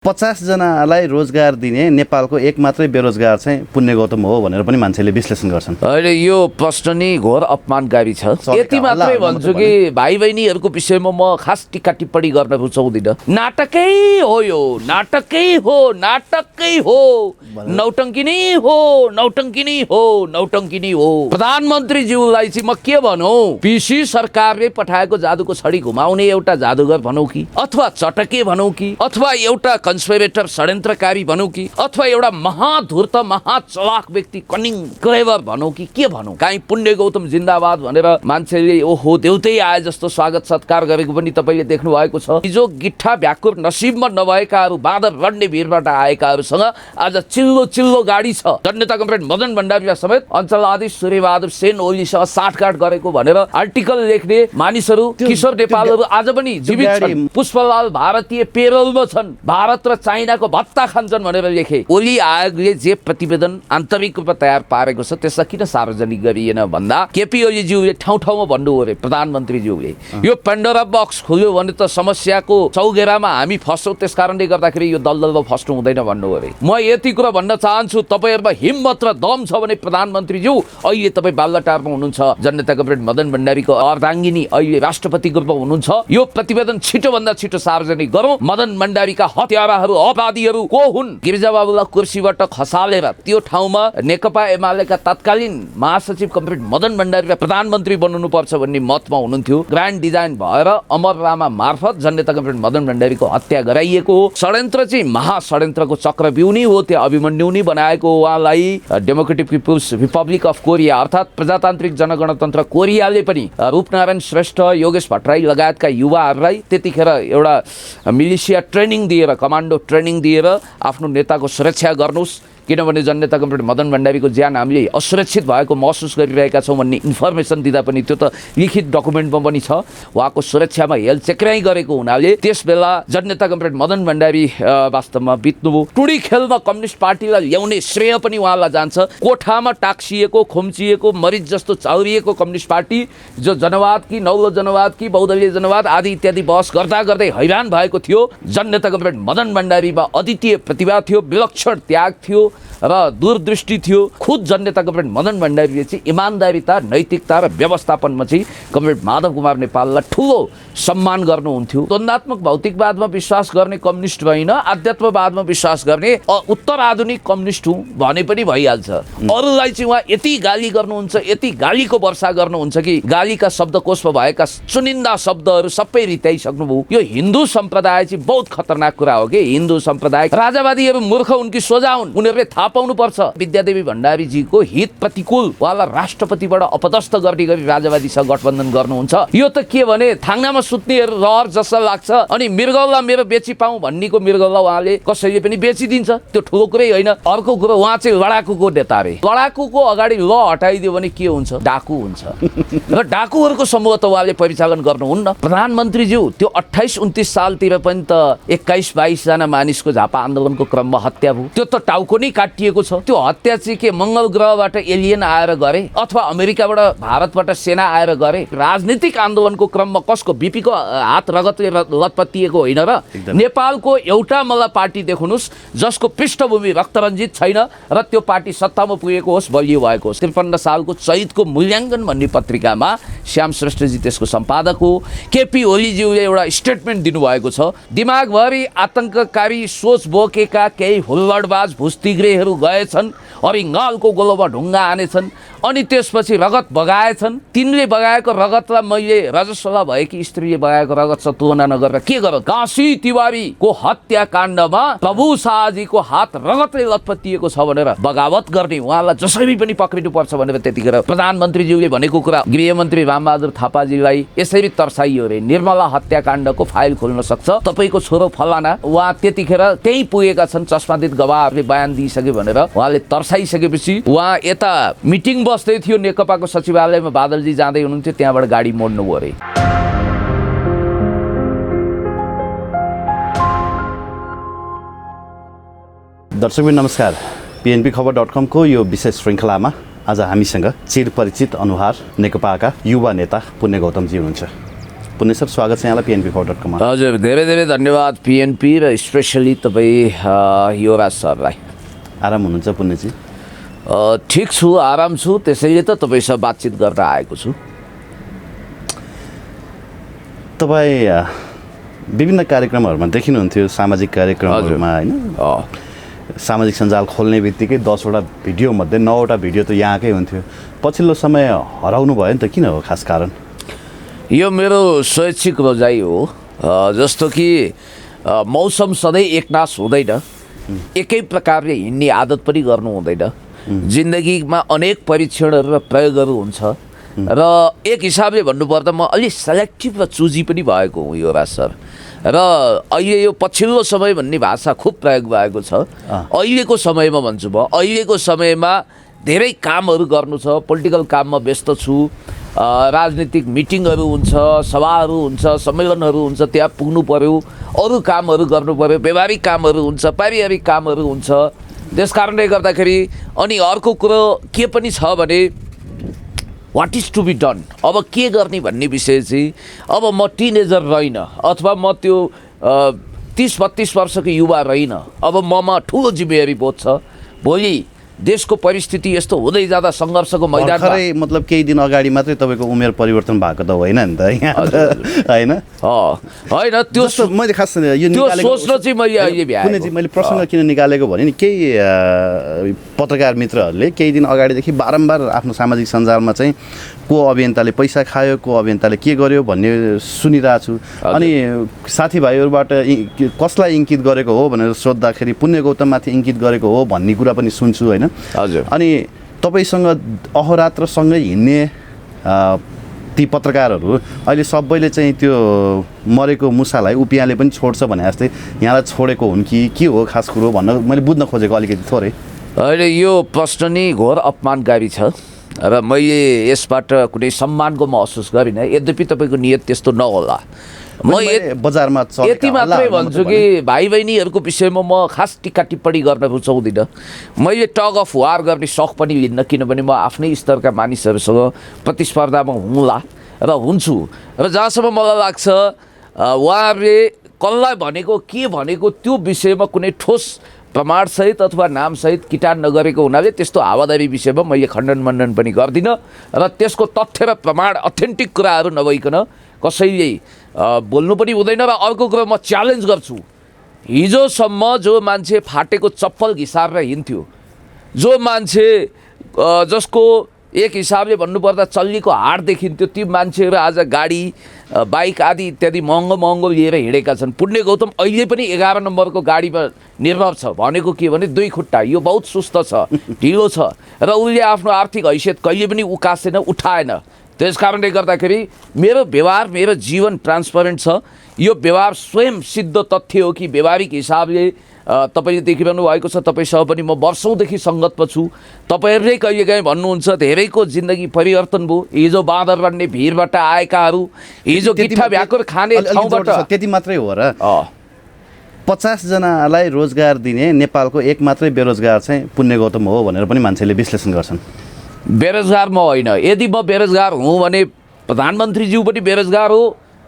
50 जनालाई रोजगार दिने नेपालको एक मात्रै बेरोजगार चाहिँ पुण्य गौतम हो भनेर पनि मान्छेले विश्लेषण गर्छन्। अहिले यो प्रश्न नि घोर अपमानकारी छ। यति मात्रै भन्छु कि भाइ बहिनीहरूको विषयमा म खास टिक्का टिप्पणी गर्न रुचाउँदिनँ। नाटकै हो यो, नाटकै हो, नाटकै हो, नौटङ्किनी हो, नौटङ्किनी हो, नौटङ्किनी हो। प्रधानमन्त्रीज्यूलाई चाहिँ म के भनौँ, पिसी सरकारले पठाएको जादुको छडी घुमाउने एउटा जादुगर भनौँ कि, अथवा चटके भनौँ कि, अथवा एउटा कन्स्पिरेटर षड्यन्त्रकारी भनौँ कि, अथवा एउटा महाधूर्त महाचलाक व्यक्ति कनिङ क्लेभर भनौँ कि के भनौँ। काहीँ पुण्य गौतम जिन्दाबाद भनेर मान्छेले ओहो देउतै आए जस्तो स्वागत सत्कार गरेको पनि तपाईँले देख्नु भएको छ। हिजो गिट्ठा भ्याकुर नसिबमा नभएकाहरू बाँदर लड्ने भिरबाट आएकाहरूसँग आज चिल्लो चिल्लो गाडी छ। जननेता कमरेड मदन भण्डारी समेत अञ्चलाधीश सूर्यबहादुर सेन ओलीसँग साटगाट गरेको भनेर आर्टिकल लेख्ने मानिसहरू, किशोर नेपालहरू आज पनि जीवित छन्। पुष्पलाल भारतीय पेरोलमा छन्, भारत र चाइनाको भत्ता खान्छन् भनेर लेखे। ओली आयोगले जे प्रतिवेदन आन्तरिक रूपमा तयार पारेको छ त्यसलाई किन सार्वजनिक गरिएन भन्दा केपी ओलीज्यूले ठाउँ ठाउँमा भन्नुभयो अरे प्रधानमन्त्रीज्यूले यो पेन्डोरा बक्स खोल्यो भने त समस्याको चौघेरामा हामी फस्छौँ, त्यस कारणले गर्दाखेरि यो दलदलमा फस्नु हुँदैन भन्नुभयो अरे। म यति कुरा भन्न चाहन्छु, तपाईँहरूमा हिम्मत र दम छ भने प्रधानमन्त्रीज्यू अहिले तपाईँ बालुवाटारमा हुनुहुन्छ, जननेता कमरेड मदन भण्डारीको अर्धाङ्गिनी अहिले राष्ट्रपतिको रूपमा हुनुहुन्छ। यो प्रतिवेदन छिटोभन्दा छिटो सार्वजनिक गरौँ। मदन भण्डारीका हत्याराहरू अपराधीहरू को हुन्, गिरिजाबाबुलाई कुर्सीबाट खसालेर त्यो ठाउँमा नेकपा एमालेका तत्कालीन महासचिव कमरेड मदन भण्डारीलाई प्रधानमन्त्री बनाउनुपर्छ भन्ने मतमा हुनुहुन्थ्यो। ग्रान्ड डिजाइन भएर अमर रामा मार्फत जननेता कमरेड मदन भण्डारीको हत्या गराइएको हो। षड्यन्त्र चाहिँ महाषड्यन्त्रको चक्रव्यूह नै हो, त्यो अभिमन्यु नै बनाएको उहाँलाई democratic people's republic of Korea अर्थात् प्रजातान्त्रिक जनगणतन्त्र कोरियाले पनि रूपनारायण श्रेष्ठ, योगेश भट्टराई लगायतका युवाहरूलाई त्यतिखेर एउटा मिलिसिया ट्रेनिङ दिएर, कमान्डो ट्रेनिङ दिएर आफ्नो नेताको सुरक्षा गर्नुहोस्, किनभने जननेता कमरेड मदन भण्डारीको ज्यान हामीले असुरक्षित भएको महसुस गरिरहेका छौँ भन्ने इन्फर्मेसन दिँदा पनि त्यो त लिखित डकुमेन्टमा पनि छ। उहाँको सुरक्षामा हेलचेक्राइ गरेको हुनाले त्यस बेला जननेता कमरेड मदन भण्डारी वास्तवमा बित्नुभयो। टुडी खेलमा कम्युनिस्ट पार्टीलाई ल्याउने श्रेय पनि उहाँलाई जान्छ। कोठामा टाक्सिएको, खुम्चिएको, मरिच जस्तो चाउरिएको कम्युनिस्ट पार्टी जो जनवाद कि नौलो जनवाद कि बहुदलीय जनवाद आदि इत्यादि बहस गर्दा गर्दै हैरान भएको थियो। जननेता कमरेड मदन भण्डारीमा अद्वितीय प्रतिभा थियो, विलक्षण त्याग थियो र दूरदृष्टि थियो। खुद जननेता कमरेड मदन भण्डारीले चाहिँ इमान्दारिता, नैतिकता र व्यवस्थापनमा चाहिँ कमरेड माधव कुमार नेपाललाई ठुलो सम्मान गर्नुहुन्थ्यो। द्वन्द्वात्मक भौतिकवादमा विश्वास गर्ने कम्युनिस्ट होइन, आध्यात्मवादमा विश्वास गर्ने उत्तर आधुनिक कम्युनिस्ट हुँ भने पनि भइहाल्छ। अरूलाई चाहिँ उहाँ यति गाली गर्नुहुन्छ, यति गालीको वर्षा गर्नुहुन्छ कि गालीका शब्दकोशमा भएका चुनिन्दा शब्दहरू सबै रित्याइसक्नुभयो। यो हिन्दू सम्प्रदाय चाहिँ बहुत खतरनाक कुरा हो कि हिन्दू सम्प्रदाय राजावादीहरू मूर्ख उनकी सोझा हुन्, उनीहरूले थाहा पाउनुपर्छ विद्यादेवी भण्डारीजीको हित प्रतिकूल उहाँलाई राष्ट्रपतिबाट अपदस्थ गर्ने गरी राजावादीसँग गठबन्धन गर्नुहुन्छ। यो त के भने थाङ्नामा सुत्नेहरू रहर जस्तो लाग्छ। अनि मृगौला मेरो बेची पाऊँ भन्नेको मृगौला उहाँले कसैले पनि बेचिदिन्छ, त्यो ठुलो कुरै होइन। अर्को कुरो उहाँ चाहिँ लडाकुको नेता रे, लडाकुको अगाडि ल हटाइदियो भने के हुन्छ, डाकु हुन्छ र डाकुहरूको समूह त उहाँले परिचालन गर्नुहुन्न। प्रधानमन्त्रीज्यू त्यो 28-29 सालतिर पनि त 21-22 जना मानिसको झापा आन्दोलनको क्रममा हत्या भयो। त्यो त टाउको नै काटिएको छ। त्यो हत्या चाहिँ के मङ्गल ग्रहबाट एलियन आएर गरे अथवा अमेरिकाबाट भारतबाट सेना आएर गरे? राजनीतिक आन्दोलनको क्रममा कसको बीपीको हात रगतले लतपतिएको होइन र? नेपालको एउटा मलाई पार्टी देख्नुहोस् जसको पृष्ठभूमि रक्तरञ्जित छैन र त्यो पार्टी सत्तामा पुगेको होस्, बलियो भएको होस्। 53 सालको चैतको मूल्याङ्कन भन्ने पत्रिकामा श्याम श्रेष्ठजी त्यसको सम्पादक हो। केपी ओलीज्यूले एउटा स्टेटमेन्ट दिनुभएको छ, दिमागभरि आतङ्ककारी सोच बोकेका केही हुल्लडबाज भुस्तिग्रेहरू गएछन्, अरिङ्गालको गोलोमा ढुङ्गा हानेछन् अनि त्यसपछि रगत बगाएछन्। तिनले बगाएको रगतलाई मैले रजस्वला भएकी स्त्रीले बगाएको रगतसँग तुलना नगरेर के गर? काशी तिवारीको हत्याकाण्डमा प्रभु शाहजीको हात रगतले लतपतिएको छ भनेर बगावत गर्ने उहाँलाई जसरी पनि पक्रिनुपर्छ भनेर त्यतिखेर प्रधानमन्त्रीज्यूले भनेको कुरा गृहमन्त्री रामबहादुर थापाजीलाई यसरी तर्साइयो रे, निर्मला हत्याकाण्डको फाइल खोल्न सक्छ तपाईँको छोरो फलाना। उहाँ त्यतिखेर त्यही पुगेका छन्, चस्मादित गवाहहरूले बयान दिइसके भनेर उहाँले तर्साइसकेपछि उहाँ यता मिटिङ बस्दै थियो नेकपाको सचिवालयमा, बादलजी जाँदै हुनुहुन्थ्यो, त्यहाँबाट गाडी मोड्नुभयो अरे। दर्शकबिन नमस्कार, pnpखबर.com को यो विशेष श्रृङ्खलामा आज हामीसँग चिरपरिचित अनुहार नेकपाका युवा नेता पुण्य गौतमजी हुनुहुन्छ। पुण्य सर स्वागत छ यहाँलाई pnp.com मा। हजुर धेरै धेरै धन्यवाद पिएनपी र स्पेसली तपाईँ युवराज सरलाई। आराम हुनुहुन्छ पुण्यजी? ठिक छु, आराम छु, त्यसैले त तपाईँसँग बातचित गर्न आएको छु। तपाईँ विभिन्न कार्यक्रमहरूमा देखिनुहुन्थ्यो, सामाजिक कार्यक्रमहरूमा होइन? सामाजिक सञ्जाल खोल्ने बित्तिकै 10वटा भिडियो मध्ये 9वटा भिडियो त यहाँकै हुन्थ्यो। पछिल्लो समय हराउनु भयो नि त, किन हो खास कारण? यो मेरो स्वैच्छिक रोजाइ हो। जस्तो कि मौसम सधैँ एकनास हुँदैन, एकै प्रकारले हिँड्ने आदत पनि गर्नु हुँदैन। जिन्दगीमा अनेक परीक्षणहरू र प्रयोगहरू हुन्छ र एक हिसाबले भन्नुपर्दा म अलिक सेलेक्टिभ र चुजी पनि भएको हुँ युवराज सर। र अहिले यो पछिल्लो समय भन्ने भाषा खुब प्रयोग भएको छ। अहिलेको समयमा भन्छु म, अहिलेको समयमा धेरै कामहरू गर्नु छ, पोलिटिकल काममा व्यस्त छु, राजनीतिक मिटिङहरू हुन्छ, सभाहरू हुन्छ, सम्मेलनहरू हुन्छ, त्यहाँ पुग्नु पर्यो, अरू कामहरू गर्नु पर्यो, व्यवहारिक कामहरू हुन्छ, पारिवारिक कामहरू हुन्छ। त्यस कारणले गर्दाखेरि अनि अर्को कुरो के पनि छ भने what is to be done, अब के गर्ने भन्ने विषय चाहिँ अब म टिनेजर रहेन अथवा म त्यो 30-32 वर्षको युवा रहेन। अब ममा ठुलो जिम्मेवारी बोध छ। भोलि देशको परिस्थिति यस्तो हुँदै जाँदा सङ्घर्षको मैदानमा मतलब केही दिन अगाडि मात्रै तपाईँको उमेर परिवर्तन भएको त होइन नि त होइन? होइन, त्यो मैले खास यो सोच्न चाहिँ मैले अहिले भ्याएँ। मैले प्रसङ्ग किन निकालेको भने नि केही पत्रकार मित्रहरूले केही दिन अगाडिदेखि बारम्बार आफ्नो सामाजिक सञ्जालमा चाहिँ को अभियन्ताले पैसा खायो, को अभियन्ताले के गर्यो भन्ने सुनिरहेको छु। अनि साथीभाइहरूबाट कसलाई इङ्कित गरेको हो भनेर सोद्धाखेरि पुण्य गौतममाथि इङ्कित गरेको हो भन्ने कुरा पनि सुन्छु होइन? हजुर। अनि तपाईँसँग अहोरात्र सँगै हिँड्ने ती पत्रकारहरू अहिले सबैले चाहिँ त्यो मरेको मुसालाई उपियाँले पनि छोड्छ भने जस्तै यहाँलाई छोडेको हुन् कि के हो खास कुरो भन्न मैले बुझ्न खोजेको अलिकति थोरै। अहिले यो प्रश्न नै घोर अपमानकारी छ र मैले यसबाट कुनै सम्मानको महसुस गरिनँ। यद्यपि तपाईँको नियत त्यस्तो नहोला। म बजारमा यति मात्रै भन्छु कि भाइ बहिनीहरूको विषयमा म खास टिक्का टिप्पणी गर्न रुचाउँदिनँ। मैले टग अफ वार गर्ने सौख पनि लिन्न, किनभने म आफ्नै स्तरका मानिसहरूसँग प्रतिस्पर्धामा हुँला र हुन्छु। र जहाँसम्म मलाई लाग्छ उहाँहरूले कसलाई भनेको के भनेको त्यो विषयमा कुनै ठोस प्रमाणसहित अथवा नामसहित किटान नगरेको हुनाले त्यस्तो हावादारी विषयमा मैले खण्डन मण्डन पनि गर्दिनँ र त्यसको तथ्य र प्रमाण अथेन्टिक कुराहरू नभइकन कसैले बोल्नु पनि हुँदैन। र अर्को कुरा म च्यालेन्ज गर्छु, हिजोसम्म जो मान्छे फाटेको चप्पल घिसारेर हिँड्थ्यो, जो मान्छे जसको एक हिसाबले भन्नुपर्दा चल्लीको हाड देखिन्थ्यो, ती मान्छेहरू आज गाडी बाइक आदि इत्यादि महँगो महँगो लिएर हिँडेका छन्। पुण्य गौतम अहिले पनि 11 नम्बरको गाडीमा निर्भर छ। भनेको के भने 2 खुट्टा, यो बहुत सुस्त छ, ढिलो छ र उसले आफ्नो आर्थिक हैसियत कहिले पनि उकासेन, उठाएन। त्यस कारणले गर्दाखेरि मेरो व्यवहार, मेरो जीवन ट्रान्सपरेन्ट छ। यो व्यवहार स्वयं सिद्ध तथ्य हो कि व्यवहारिक हिसाबले तपाईँले देखिरहनु भएको छ। तपाईँसँग पनि म वर्षौँदेखि सङ्गतमा छु। तपाईँहरूले कहिलेकाहीँ भन्नुहुन्छ धेरैको जिन्दगी परिवर्तन भयो। हिजो बाँदर बन्ने भिरबाट आएकाहरू, हिजो गिट्ठा भ्याकुर खाने ठाउँबाट, त्यति मात्रै हो र 50 जनालाई रोजगार दिने नेपालको एक मात्रै बेरोजगार चाहिँ पुण्य गौतम हो भनेर पनि मान्छेले विश्लेषण गर्छन्। बेरोजगार म होइन। यदि म बेरोजगार हुँ भने प्रधानमन्त्रीज्यू पनि बेरोजगार हो,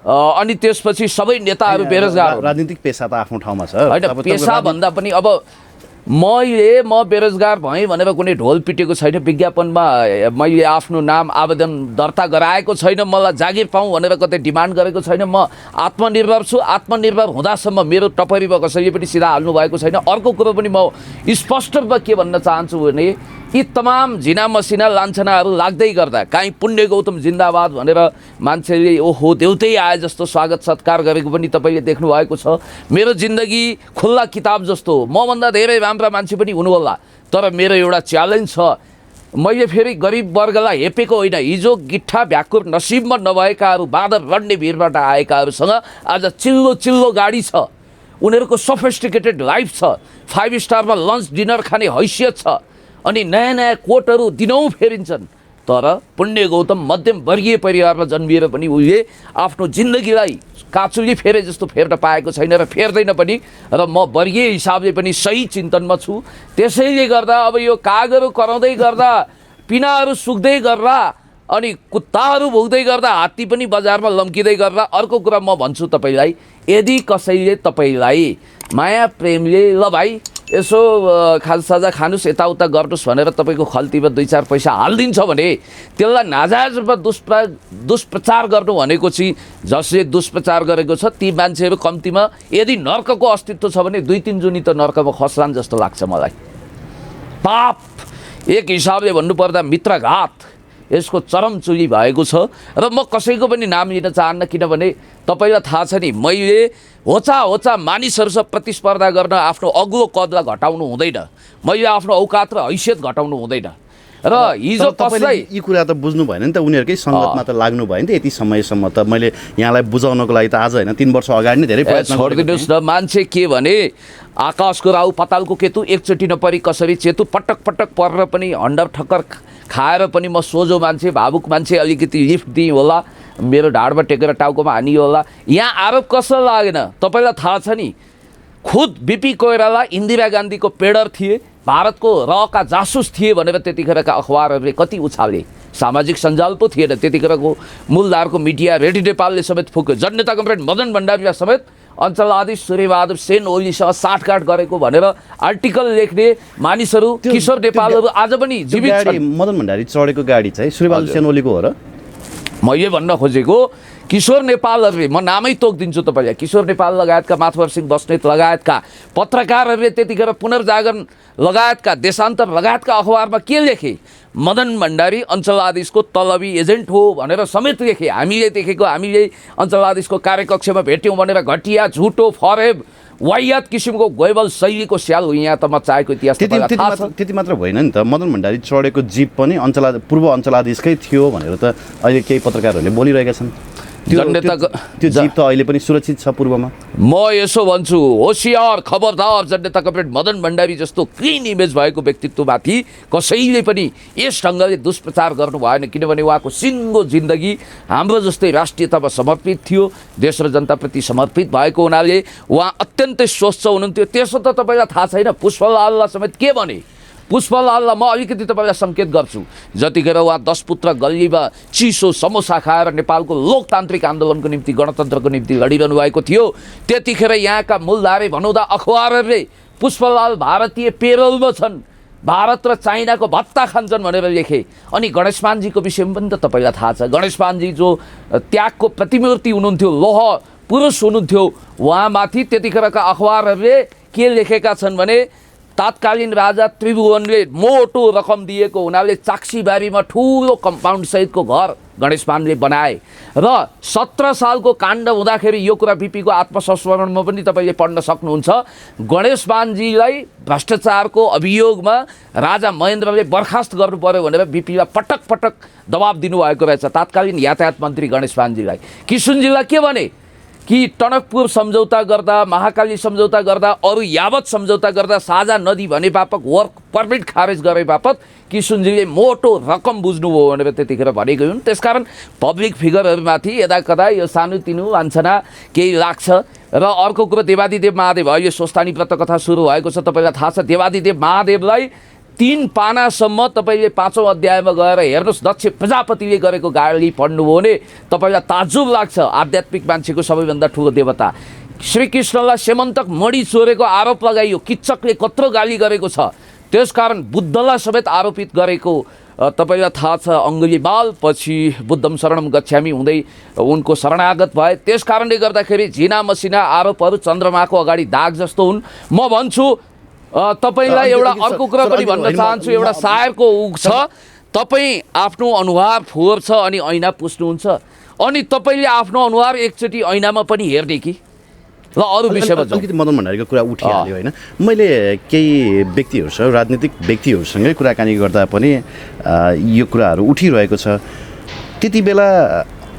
अनि त्यसपछि सबै नेताहरू बेरोजगार। राजनीतिक पेसा त आफ्नो ठाउँमा छ होइन, पेसा भन्दा पनि अब म बेरोजगार भएँ भनेर कुनै ढोल पिटेको छैन। विज्ञापनमा मैले आफ्नो नाम आवेदन दर्ता गराएको छैन। मलाई जागिर पाऊँ भनेर कतै डिमान्ड गरेको छैन। म आत्मनिर्भर छु। आत्मनिर्भर हुँदासम्म मेरो टपरीमा कसैले पनि सिधा हाल्नु भएको छैन। अर्को कुरो पनि म स्पष्ट रूपमा के भन्न चाहन्छु भने यी तमाम झिना मसिना लान्छनाहरू लाग्दै गर्दा काहीँ पुण्य गौतम जिन्दाबाद भनेर मान्छेले ओहो देउतै आए जस्तो स्वागत सत्कार गरेको पनि तपाईँले देख्नु भएको छ। मेरो जिन्दगी खुल्ला किताब जस्तो हो। मभन्दा धेरै राम्रा मान्छे पनि हुनुहोला, तर मेरो एउटा च्यालेन्ज छ। मैले फेरि गरिब वर्गलाई हेपेको होइन। हिजो गिट्ठा भ्याकुर नसिबमा नभएकाहरू, बाँदर लड्ने भिरबाट आएकाहरूसँग आज चिल्लो चिल्लो गाडी छ, उनीहरूको सोफिस्टिकेटेड लाइफ छ, 5 स्टारमा लन्च डिनर खाने हैसियत छ, अनि नयाँ नयाँ कोटहरू दिनौँ फेरिन्छन्। तर पुण्य गौतम मध्यम वर्गीय परिवारमा जन्मिएर पनि उसले आफ्नो जिन्दगीलाई काँचुली फेरे जस्तो फेर्न पाएको छैन र फेर्दैन पनि। र म वर्गीय हिसाबले पनि सही चिन्तनमा छु। त्यसैले गर्दा अब यो कागहरू कराउँदै गर्दा, पिनाहरू सुक्दै गर्दा अनि कुत्ताहरू भुक्दै गर्दा हात्ती पनि बजारमा लम्किँदै गर्दा अर्को कुरा म भन्छु तपाईँलाई, यदि कसैले तपाईँलाई माया प्रेमले ल भाइ यसो खाजासाजा खानुहोस् यताउता गर्नुहोस् भनेर तपाईँको खल्तीमा 2-4 पैसा हालिदिन्छ भने त्यसलाई नाजायज रूपमा दुष्प्रचार गर्नु भनेको चाहिँ जसले दुष्प्रचार गरेको छ ती मान्छेहरू कम्तीमा यदि नर्कको अस्तित्व छ भने 2-3 जुनी त नर्कमा खस्लान् जस्तो लाग्छ मलाई। पाप एक हिसाबले भन्नुपर्दा मित्रघात यसको चरमचुरी भएको छ र म कसैको पनि नाम लिन चाहन्न, किनभने तपाईँलाई थाहा छ नि मैले होचा मानिसहरूसँग प्रतिस्पर्धा गर्न आफ्नो अग्लो कदलाई घटाउनु हुँदैन, मैले आफ्नो औकात र हैसियत घटाउनु हुँदैन। र हिजो कसलाई यी कुरा त बुझ्नु भएन नि त, उनीहरूकै सङ्गतमा त लाग्नु भयो नि त। यति समयसम्म त मैले यहाँलाई बुझाउनको लागि त आज होइन 3 वर्ष अगाडि नै धेरै प्रयत्न छोडिदिनुहोस् न। मान्छे के भने आकाशको राहु पातालको केतु एकचोटि नपरी कसरी चेतु पटक पटक परेर पनि हन्डर ठक्कर खाएर पनि म सोझो मान्छे भावुक मान्छे अलिकति लिफ्ट दिएँ होला, मेरो ढाडमा टेकेर टाउकोमा हानियो होला। यहाँ आरोप कसलाई लागेन तपाईँलाई थाहा छ नि, खुद बिपी कोइराला इन्दिरा गान्धीको पेडर थिए, भारतको रहका जासुस थिए भनेर त्यतिखेरका अखबारहरूले कति उछाले। सामाजिक सञ्जाल पो थिएन त्यतिखेरको मूलधारको मिडिया रेडियो नेपालले समेत फुक्यो। जननेता कमरेड मदन भण्डारीलाई समेत अञ्चलाधीश सूर्यबहादुर सेन ओलीसँग साठगाँठ गरेको भनेर आर्टिकल लेख्ने मानिसहरू किशोर नेपालहरू आज पनि जीवित छन्। मदन भण्डारी चढेको गाडी चाहिँ सूर्यबहादुर सेन ओलीको हो र? मैले भन्न खोजेको किशोर नेपालहरूले, म नामै तोकिदिन्छु तपाईँलाई, किशोर नेपाल लगायतका माथवर सिंह बस्नेत लगायतका पत्रकारहरूले त्यतिखेर पुनर्जागरण लगायतका देशान्तर लगायतका अखबारमा के लेखे, मदन भण्डारी अञ्चलाधीशको तलबी एजेन्ट हो भनेर समेत लेखे। हामीले देखेको, हामीले अञ्चलाधीशको कार्यकक्षमा भेट्यौँ भनेर घटिया झुटो फरेब वाहियात किसिमको गोइबल शैलीको स्याल हो। यहाँ त म चाहेको इतिहास त्यति मात्र भएन नि त, मदन भण्डारी चढेको जिप पनि पूर्व अञ्चलाधीशकै थियो भनेर त अहिले केही पत्रकारहरूले बोलिरहेका छन्। त्यो जिप त अहिले पनि सुरक्षित छ पूर्वमा। म यसो भन्छु, होसियार खबरदार, जननेता कमरेड मदन भण्डारी जस्तो क्लिन इमेज भएको व्यक्तित्वमाथि कसैले पनि यस ढङ्गले दुष्प्रचार गर्नु भएन, किनभने उहाँको सिङ्गो जिन्दगी हाम्रो जस्तै राष्ट्रियतामा समर्पित थियो, देश र जनताप्रति समर्पित भएको हुनाले उहाँ अत्यन्तै स्वच्छ हुनुहुन्थ्यो। त्यसो त तपाईँलाई थाहा छैन पुष्पलाललाई समेत के भने, पुष्पलाललाई म अलिकति तपाईँलाई सङ्केत गर्छु, जतिखेर उहाँ 10 पुत्र गल्लीमा चिसो समोसा खाएर नेपालको लोकतान्त्रिक आन्दोलनको निम्ति गणतन्त्रको निम्ति लडिरहनु भएको थियो, त्यतिखेर यहाँका मूलधारे भनौँदा अखबारहरूले पुष्पलाल भारतीय पेरोलमा छन्, भारत र चाइनाको भत्ता खान्छन् भनेर लेखे। अनि गणेशमानजीको विषयमा पनि त तपाईँलाई थाहा छ, गणेशमानजी जो त्यागको प्रतिमूर्ति हुनुहुन्थ्यो, लोह पुरुष हुनुहुन्थ्यो, उहाँमाथि त्यतिखेरका अखबारहरूले के लेखेका छन् भने तात्कालीन राजा त्रिभुवनले मोटो रकम दिएको हुनाले चाक्सीबारीमा ठुलो कम्पाउन्ड सहितको घर गणेशमानले बनाए र 17 सालको काण्ड हुँदाखेरि यो कुरा बिपीको आत्मसंस्मरणमा पनि तपाईँले पढ्न सक्नुहुन्छ। गणेशमानजीलाई भ्रष्टाचारको अभियोगमा राजा महेन्द्रले बर्खास्त गर्नु पर्यो भनेर बिपीलाई पटक पटक दबाब दिनुभएको रहेछ तात्कालीन यातायात मन्त्री गणेशमानजीलाई। किशुनजीलाई के भने कि टनकपुर सम्झौता गर्दा, महाकाली सम्झौता गर्दा, अरू यावत सम्झौता गर्दा साझा नदी भने बापत वर्क पर्मिट खारेज गरे बापत किशुनजीले मोटो रकम बुझ्नुभयो भनेर त्यतिखेर भनेको हुन्। त्यसकारण पब्लिक फिगरहरूमाथि यदाकदा यो सानोतिनो लान्छना केही लाग्छ। र अर्को कुरो देवादिदेव महादेव, अहिले स्वस्थानी व्रत कथा सुरु भएको छ, तपाईँलाई थाहा छ देवादिदेव महादेवलाई 3 पानासम्म तपाईँले 5औं अध्यायमा गएर हेर्नुहोस्, दक्ष प्रजापतिले गरेको गाली पढ्नुभयो भने तपाईँलाई ताजुब लाग्छ। आध्यात्मिक मान्छेको सबैभन्दा ठुलो देवता श्रीकृष्णलाई सेमन्तक मणि चोरेको आरोप लगाइयो, किच्चकले कत्रो गाली गरेको छ, त्यसकारण बुद्धलाई समेत आरोपित गरेको तपाईँलाई थाहा छ। अङ्गुलीमाल पछि बुद्धम शरणम गच्छामी हुँदै उनको शरणागत भए, त्यस कारणले गर्दाखेरि झिना मसिना आरोपहरू चन्द्रमाको अगाडि दाग जस्तो हुन्। म भन्छु तपाईँलाई एउटा अर्को कुरा पनि भन्न चाहन्छु, एउटा सायरको उग छ, तपाईँ आफ्नो अनुहार फोहोर छ अनि ऐना पुस्नुहुन्छ, अनि तपाईँले आफ्नो अनुहार एकचोटि ऐनामा पनि हेर्ने कि ल अरू विषयमा अलिकति मदन भण्डारीको कुरा उठिहाल्यो होइन। मैले केही व्यक्तिहरूसँग, राजनीतिक व्यक्तिहरूसँगै कुराकानी गर्दा पनि यो कुराहरू उठिरहेको छ। त्यति बेला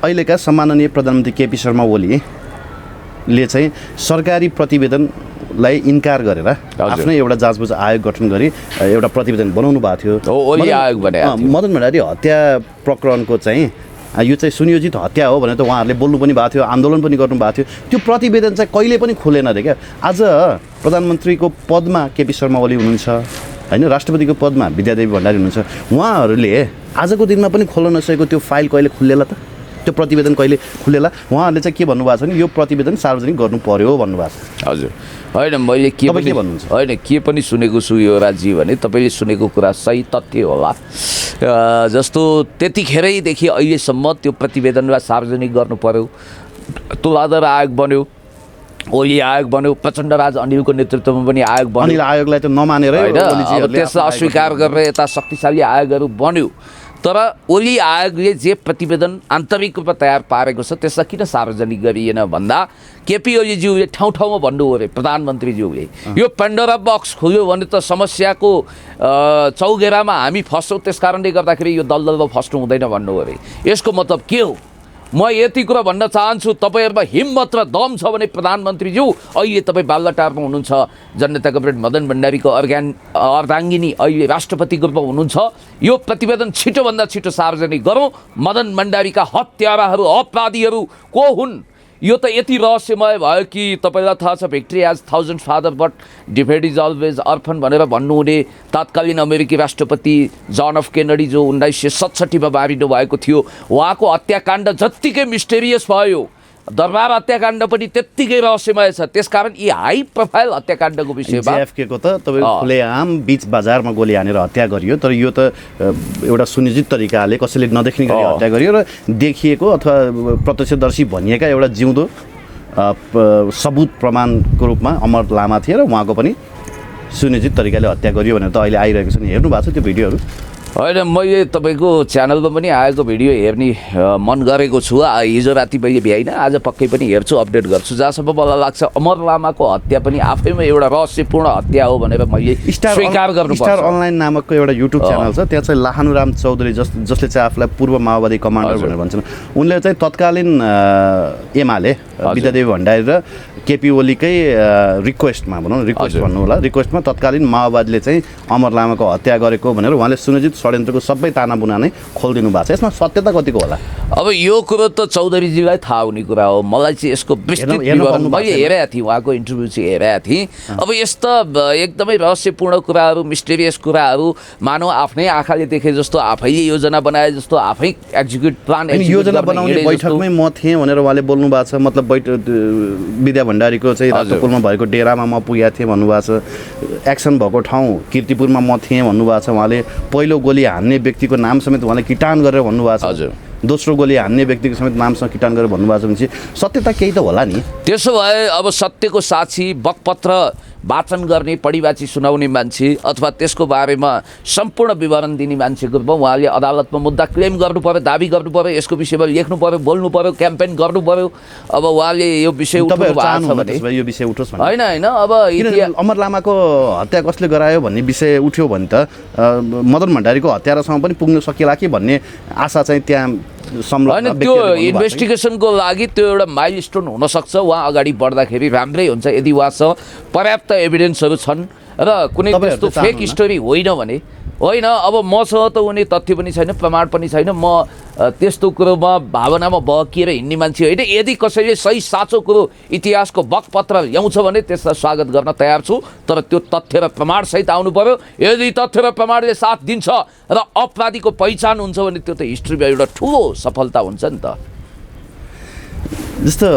अहिलेका सम्माननीय प्रधानमन्त्री केपी शर्मा ओलीले चाहिँ सरकारी प्रतिवेदनलाई इन्कार गरेर आफ्नै एउटा जाँचबुझ आयोग गठन गरी एउटा प्रतिवेदन बनाउनु भएको थियो। मदन भण्डारी हत्या प्रकरणको चाहिँ यो चाहिँ सुनियोजित हत्या हो भनेर त उहाँहरूले बोल्नु पनि भएको थियो, आन्दोलन पनि गर्नुभएको थियो। त्यो प्रतिवेदन चाहिँ कहिले पनि खुलेन रे क्या। आज प्रधानमन्त्रीको पदमा केपी शर्मा ओली हुनुहुन्छ होइन राष्ट्रपतिको पदमा विद्यादेवी भण्डारी हुनुहुन्छ उहाँहरूले आजको दिनमा पनि खोल्न नसकेको त्यो फाइल कहिले खुल्लेला त त्यो प्रतिवेदन कहिले खुल्लेला उहाँहरूले चाहिँ के भन्नुभएको छ भने यो प्रतिवेदन सार्वजनिक गर्नु पर्यो भन्नुभएको छ हजुर होइन मैले के तपाईँ पनि के भन्नुहुन्छ? होइन के पनि सुनेको छु यो राज्य भने तपाईँले सुनेको कुरा सही तथ्य होला जस्तो त्यतिखेरैदेखि अहिलेसम्म त्यो प्रतिवेदनलाई सार्वजनिक गर्नु पर्यो तुलाधर आयोग बन्यो ओली आयोग बन्यो प्रचण्डराज अनिलको नेतृत्वमा पनि आयोग बन्यो अनिल आयोगलाई त नमानेरै होइन अब ओलीजीहरूले त्यसलाई अस्वीकार गरेर यता शक्तिशाली आयोगहरू बन्यो तर ओली आयोगले जे प्रतिवेदन आन्तरिक रूपमा तयार पारेको छ त्यसलाई किन सार्वजनिक गरिएन भन्दा केपी ओलीज्यूले ठाउँ ठाउँमा भन्नुभयो अरे प्रधानमन्त्रीज्यूले यो पेन्डोरा बक्स खोल्यो भने त समस्याको चौघेरामा हामी फस्छौँ त्यस कारणले गर्दाखेरि यो दलदलमा फस्नु हुँदैन भन्नुभयो अरे यसको मतलब के हो म यति कुरा भन्न चाहन्छु तपाईँहरूमा हिम्मत र दम छ भने प्रधानमन्त्रीज्यू अहिले तपाईँ बालुवाटारमा हुनुहुन्छ जननेता कमरेड मदन भण्डारीको अर्धाङ्गिनी अहिले राष्ट्रपतिको रूपमा हुनुहुन्छ यो प्रतिवेदन छिटोभन्दा छिटो सार्वजनिक गरौँ मदन भण्डारीका हत्याराहरू अपराधीहरू को हुन् यो त यति रहस्यमय भयो कि तपाईँलाई थाहा छ victory has 1000 father but defeat is always orphan भनेर भन्नुहुने तत्कालीन अमेरिकी राष्ट्रपति जन अफ केनेडी जो 1967 मारिनु भएको थियो उहाँको हत्याकाण्ड जत्तिकै मिस्टेरियस भयो दरबार हत्याकाण्ड पनि त्यत्तिकै रहस्यमय छ त्यसकारण यी हाई प्रोफाइल हत्याकाण्डको विषयमा JFK को त तपाईँ खुलेआम बीच बजारमा गोली हानेर हत्या गरियो तर यो त एउटा सुनिश्चित तरिकाले कसैले नदेख्ने गरी हत्या गरियो र देखिएको अथवा प्रत्यक्षदर्शी भनिएका एउटा जिउँदो सबुत प्रमाणको रूपमा अमर लामा थिए र उहाँको पनि सुनिश्चित तरिकाले हत्या गरियो भनेर त अहिले आइरहेको छ नि हेर्नु भएको छ त्यो भिडियोहरू होइन मैले तपाईँको च्यानलमा पनि आएको भिडियो हेर्ने मन गरेको छु हिजो राति मैले भ्याइनँ आज पक्कै पनि हेर्छु अपडेट गर्छु जहाँसम्म मलाई लाग्छ अमर लामाको हत्या पनि आफैमा एउटा रहस्यपूर्ण हत्या हो भनेर मैले स्वीकार गर्नुपर्छ स्टार अनलाइन नामकको एउटा युट्युब च्यानल छ त्यहाँ चाहिँ लाहानुराम चौधरी जसले चाहिँ आफूलाई पूर्व माओवादी कमान्डर भनेर भन्छन् उनले चाहिँ तत्कालीन एमाले विद्यादेवी भण्डारी र केपी ओलीकै रिक्वेस्टमा भनौँ रिक्वेस्ट भन्नु होला रिक्वेस्टमा तत्कालीन माओवादीले चाहिँ अमर लामाको हत्या गरेको भनेर उहाँले सुनिश्चित षड्यन्त्रको सबै ताना बुना नै खोलिदिनु भएको छ यसमा सत्यता कतिको होला अब यो कुरो त चौधरीजीलाई थाहा हुने कुरा हो मलाई चाहिँ यसको विस्तृत विवरण मैले हेरेको थिएँ उहाँको इन्टरभ्यू चाहिँ हेरेको थिएँ अब यस्ता एकदमै रहस्यपूर्ण कुराहरू मिस्टेरियस कुराहरू मानव आफ्नै आँखाले देखे जस्तो आफैले योजना बनाए जस्तो आफै एक्जिक्युट प्लान योजना बनाउने बैठकमै म थिएँ भनेर उहाँले बोल्नु भएको छ मतलब विद्या भण्डारीको चाहिँ राष्ट्रपुरमा भएको डेरामा म पुगेको थिएँ भन्नुभएको छ एक्सन भएको ठाउँ कीर्तिपुरमा म थिएँ भन्नुभएको छ उहाँले पहिलो गोली हान्ने व्यक्तिको नाम समेत उहाँले किटान गरेर भन्नुभएको छ दोस्रो गोली हान्ने व्यक्तिको समेत नामसँग किटान गरेर भन्नुभएको छ भनेपछि सत्यता केही त होला नि त्यसो भए अब सत्यको साक्षी बकपत्र वाचन गर्ने पढिवाची सुनाउने मान्छे अथवा त्यसको बारेमा सम्पूर्ण विवरण दिने मान्छेको रूपमा उहाँले अदालतमा मुद्दा क्लेम गर्नु पर्यो दाबी गर्नु पर्यो यसको विषयमा लेख्नु पर्यो बोल्नु पर्यो क्याम्पेन गर्नु पर्यो अब उहाँले यो विषय उठाउनु भएको छ भने यो विषय उठोस् होइन होइन अब अमर लामाको हत्या कसले गरायो भन्ने विषय उठ्यो भने त मदन भण्डारीको हत्यारासम्म पनि पुग्न सकिएला कि भन्ने आशा चाहिँ त्यहाँ होइन त्यो इन्भेस्टिगेसनको लागि त्यो एउटा माइलस्टोन हुनसक्छ उहाँ अगाडि बढ्दाखेरि राम्रै हुन्छ यदि उहाँसँग पर्याप्त एभिडेन्सहरू छन् र कुनै त्यस्तो फेक स्टोरी होइन भने होइन अब मसँग त उनी तथ्य पनि छैन प्रमाण पनि छैन म त्यस्तो कुरोमा भावनामा बहकिएर हिँड्ने मान्छे होइन यदि कसैले सही साँचो कुरो इतिहासको बकपत्र ल्याउँछ भने त्यसलाई स्वागत गर्न तयार छु तर त्यो तथ्य र प्रमाणसहित आउनु पर्यो यदि तथ्य र प्रमाणले साथ दिन्छ र अपराधीको पहिचान हुन्छ भने त्यो त हिस्ट्रीमा एउटा ठुलो सफलता हुन्छ नि त जस्तो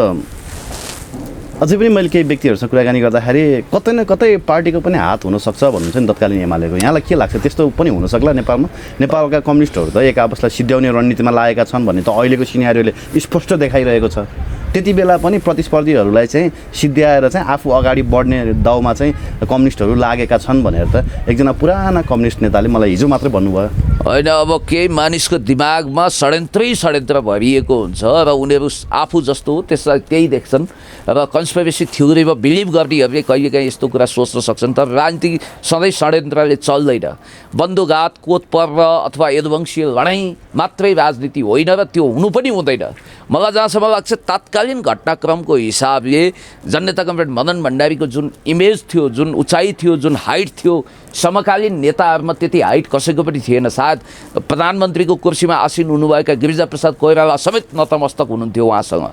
अझै पनि मैले केही व्यक्तिहरूसँग कुराकानी गर्दाखेरि कतै न कतै पार्टीको पनि हात हुनसक्छ भन्नुहुन्छ नि तत्कालीन एमालेको यहाँलाई के लाग्छ त्यस्तो पनि हुनसक्ला नेपालमा नेपालका कम्युनिस्टहरू त एक आपसलाई सिद्ध्याउने रणनीतिमा लागेका छन् भन्ने त अहिलेको सिनेरियोले स्पष्ट देखाइरहेको छ त्यति बेला पनि प्रतिस्पर्धीहरूलाई चाहिँ सिद्ध्याएर चाहिँ आफू अगाडि बढ्ने दाउमा चाहिँ कम्युनिस्टहरू लागेका छन् भनेर त एकजना पुराना कम्युनिस्ट नेताले मलाई हिजो मात्रै भन्नुभयो होइन अब केही मानिसको दिमागमा षड्यन्त्र भरिएको हुन्छ र उनीहरू आफू जस्तो त्यसलाई त्यही देख्छन् र कन्स्पिरेसी थ्योरीमा बिलिभ गर्नेहरूले कहिलेकाहीँ यस्तो कुरा सोच्न सक्छन् तर राजनीति सधैँ षड्यन्त्रले चल्दैन बन्दुघात कोतपर्व अथवा यदुवंशीय लडाइँ मात्रै राजनीति होइन र त्यो हुनु पनि हुँदैन मलाई जहाँसम्म लाग्छ तत्कालीन घटनाक्रमको हिसाबले जननेता कमरेड मदन भण्डारीको जुन इमेज थियो जुन उचाइ थियो जुन हाइट थियो समकालीन नेताहरूमा त्यति हाइट कसैको पनि थिएन सायद लगायत प्रधानमन्त्रीको कुर्सीमा आसीन हुनुभएका गिरिजाप्रसाद कोइराला समेत नतमस्तक हुनुहुन्थ्यो उहाँसँग।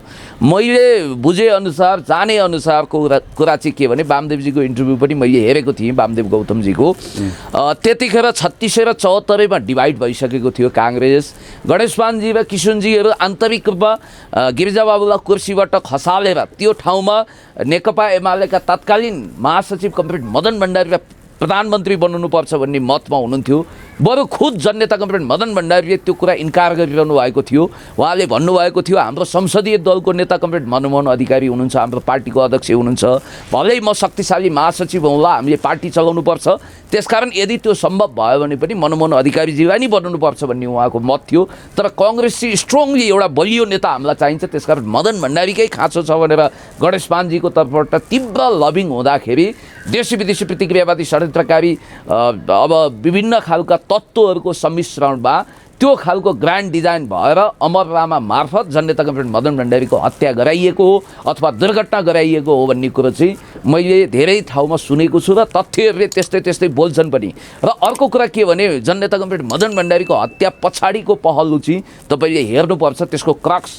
मैले बुझेअनुसार जानेअनुसारको कुरा चाहिँ के भने वामदेवजीको इन्टरभ्यू पनि मैले हेरेको थिएँ वामदेव गौतमजीको। त्यतिखेर 36 र 74मा डिभाइड भइसकेको थियो काङ्ग्रेस। गणेशमानजी र किशुनजीहरू आन्तरिक रूपमा गिरिजाबाबुलाई कुर्सीबाट खसालेर त्यो ठाउँमा नेकपा एमालेका तत्कालीन महासचिव कमरेड मदन भण्डारीलाई प्रधानमन्त्री बन्नुपर्छ भन्ने मतमा हुनुहुन्थ्यो। बरु खुद जननेता कमरेड मदन भण्डारीले त्यो कुरा इन्कार गरिरहनु भएको थियो। उहाँले भन्नुभएको थियो हाम्रो संसदीय दलको नेता कमरेड मनमोहन अधिकारी हुनुहुन्छ, हाम्रो पार्टीको अध्यक्ष हुनुहुन्छ, भलै म शक्तिशाली महासचिव हौँला, हामीले पार्टी चलाउनुपर्छ, त्यसकारण यदि त्यो सम्भव भयो भने पनि मनमोहन अधिकारीजीलाई नै बन्नुपर्छ भन्ने उहाँको मत थियो। तर कङ्ग्रेस चाहिँ स्ट्रङली एउटा बलियो नेता हामीलाई चाहिन्छ, त्यसकारण मदन भण्डारीकै खाँचो छ भनेर गणेशमानजीको तर्फबाट तीव्र लबिङ हुँदाखेरि देशी विदेशी प्रतिक्रियावादी षड्यन्त्रकारी अब विभिन्न खालका तत्त्वहरूको सम्मिश्रणमा त्यो खालको ग्रान्ड डिजाइन भएर अमर रामा मार्फत जननेता कमरेड मदन भण्डारीको हत्या गराइएको हो अथवा दुर्घटना गराइएको हो भन्ने कुरो चाहिँ मैले धेरै ठाउँमा सुनेको छु र तथ्यहरूले त्यस्तै बोल्छन् पनि। र अर्को कुरा के भने जननेता कमरेड मदन भण्डारीको हत्या पछाडिको पहलु चाहिँ तपाईँले हेर्नुपर्छ। त्यसको क्रक्स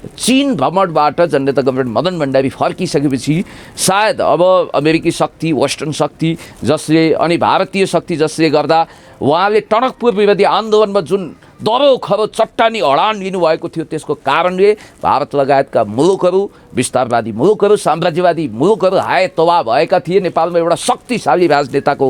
चीन भ्रमणबाट जननेता कमरेड मदन भण्डारी फर्किसकेपछि सायद अब अमेरिकी शक्ति, वेस्टर्न शक्ति जसले अनि भारतीय शक्ति जसले गर्दा उहाँले टनकपुर विरोधी आन्दोलनमा जुन दरो खरो चट्टानी अडान लिनुभएको थियो त्यसको कारणले भारत लगायतका मुलुकहरू, विस्तारवादी मुलुकहरू, साम्राज्यवादी मुलुकहरू हाय तवा भएका थिए। नेपालमा एउटा शक्तिशाली राजनेताको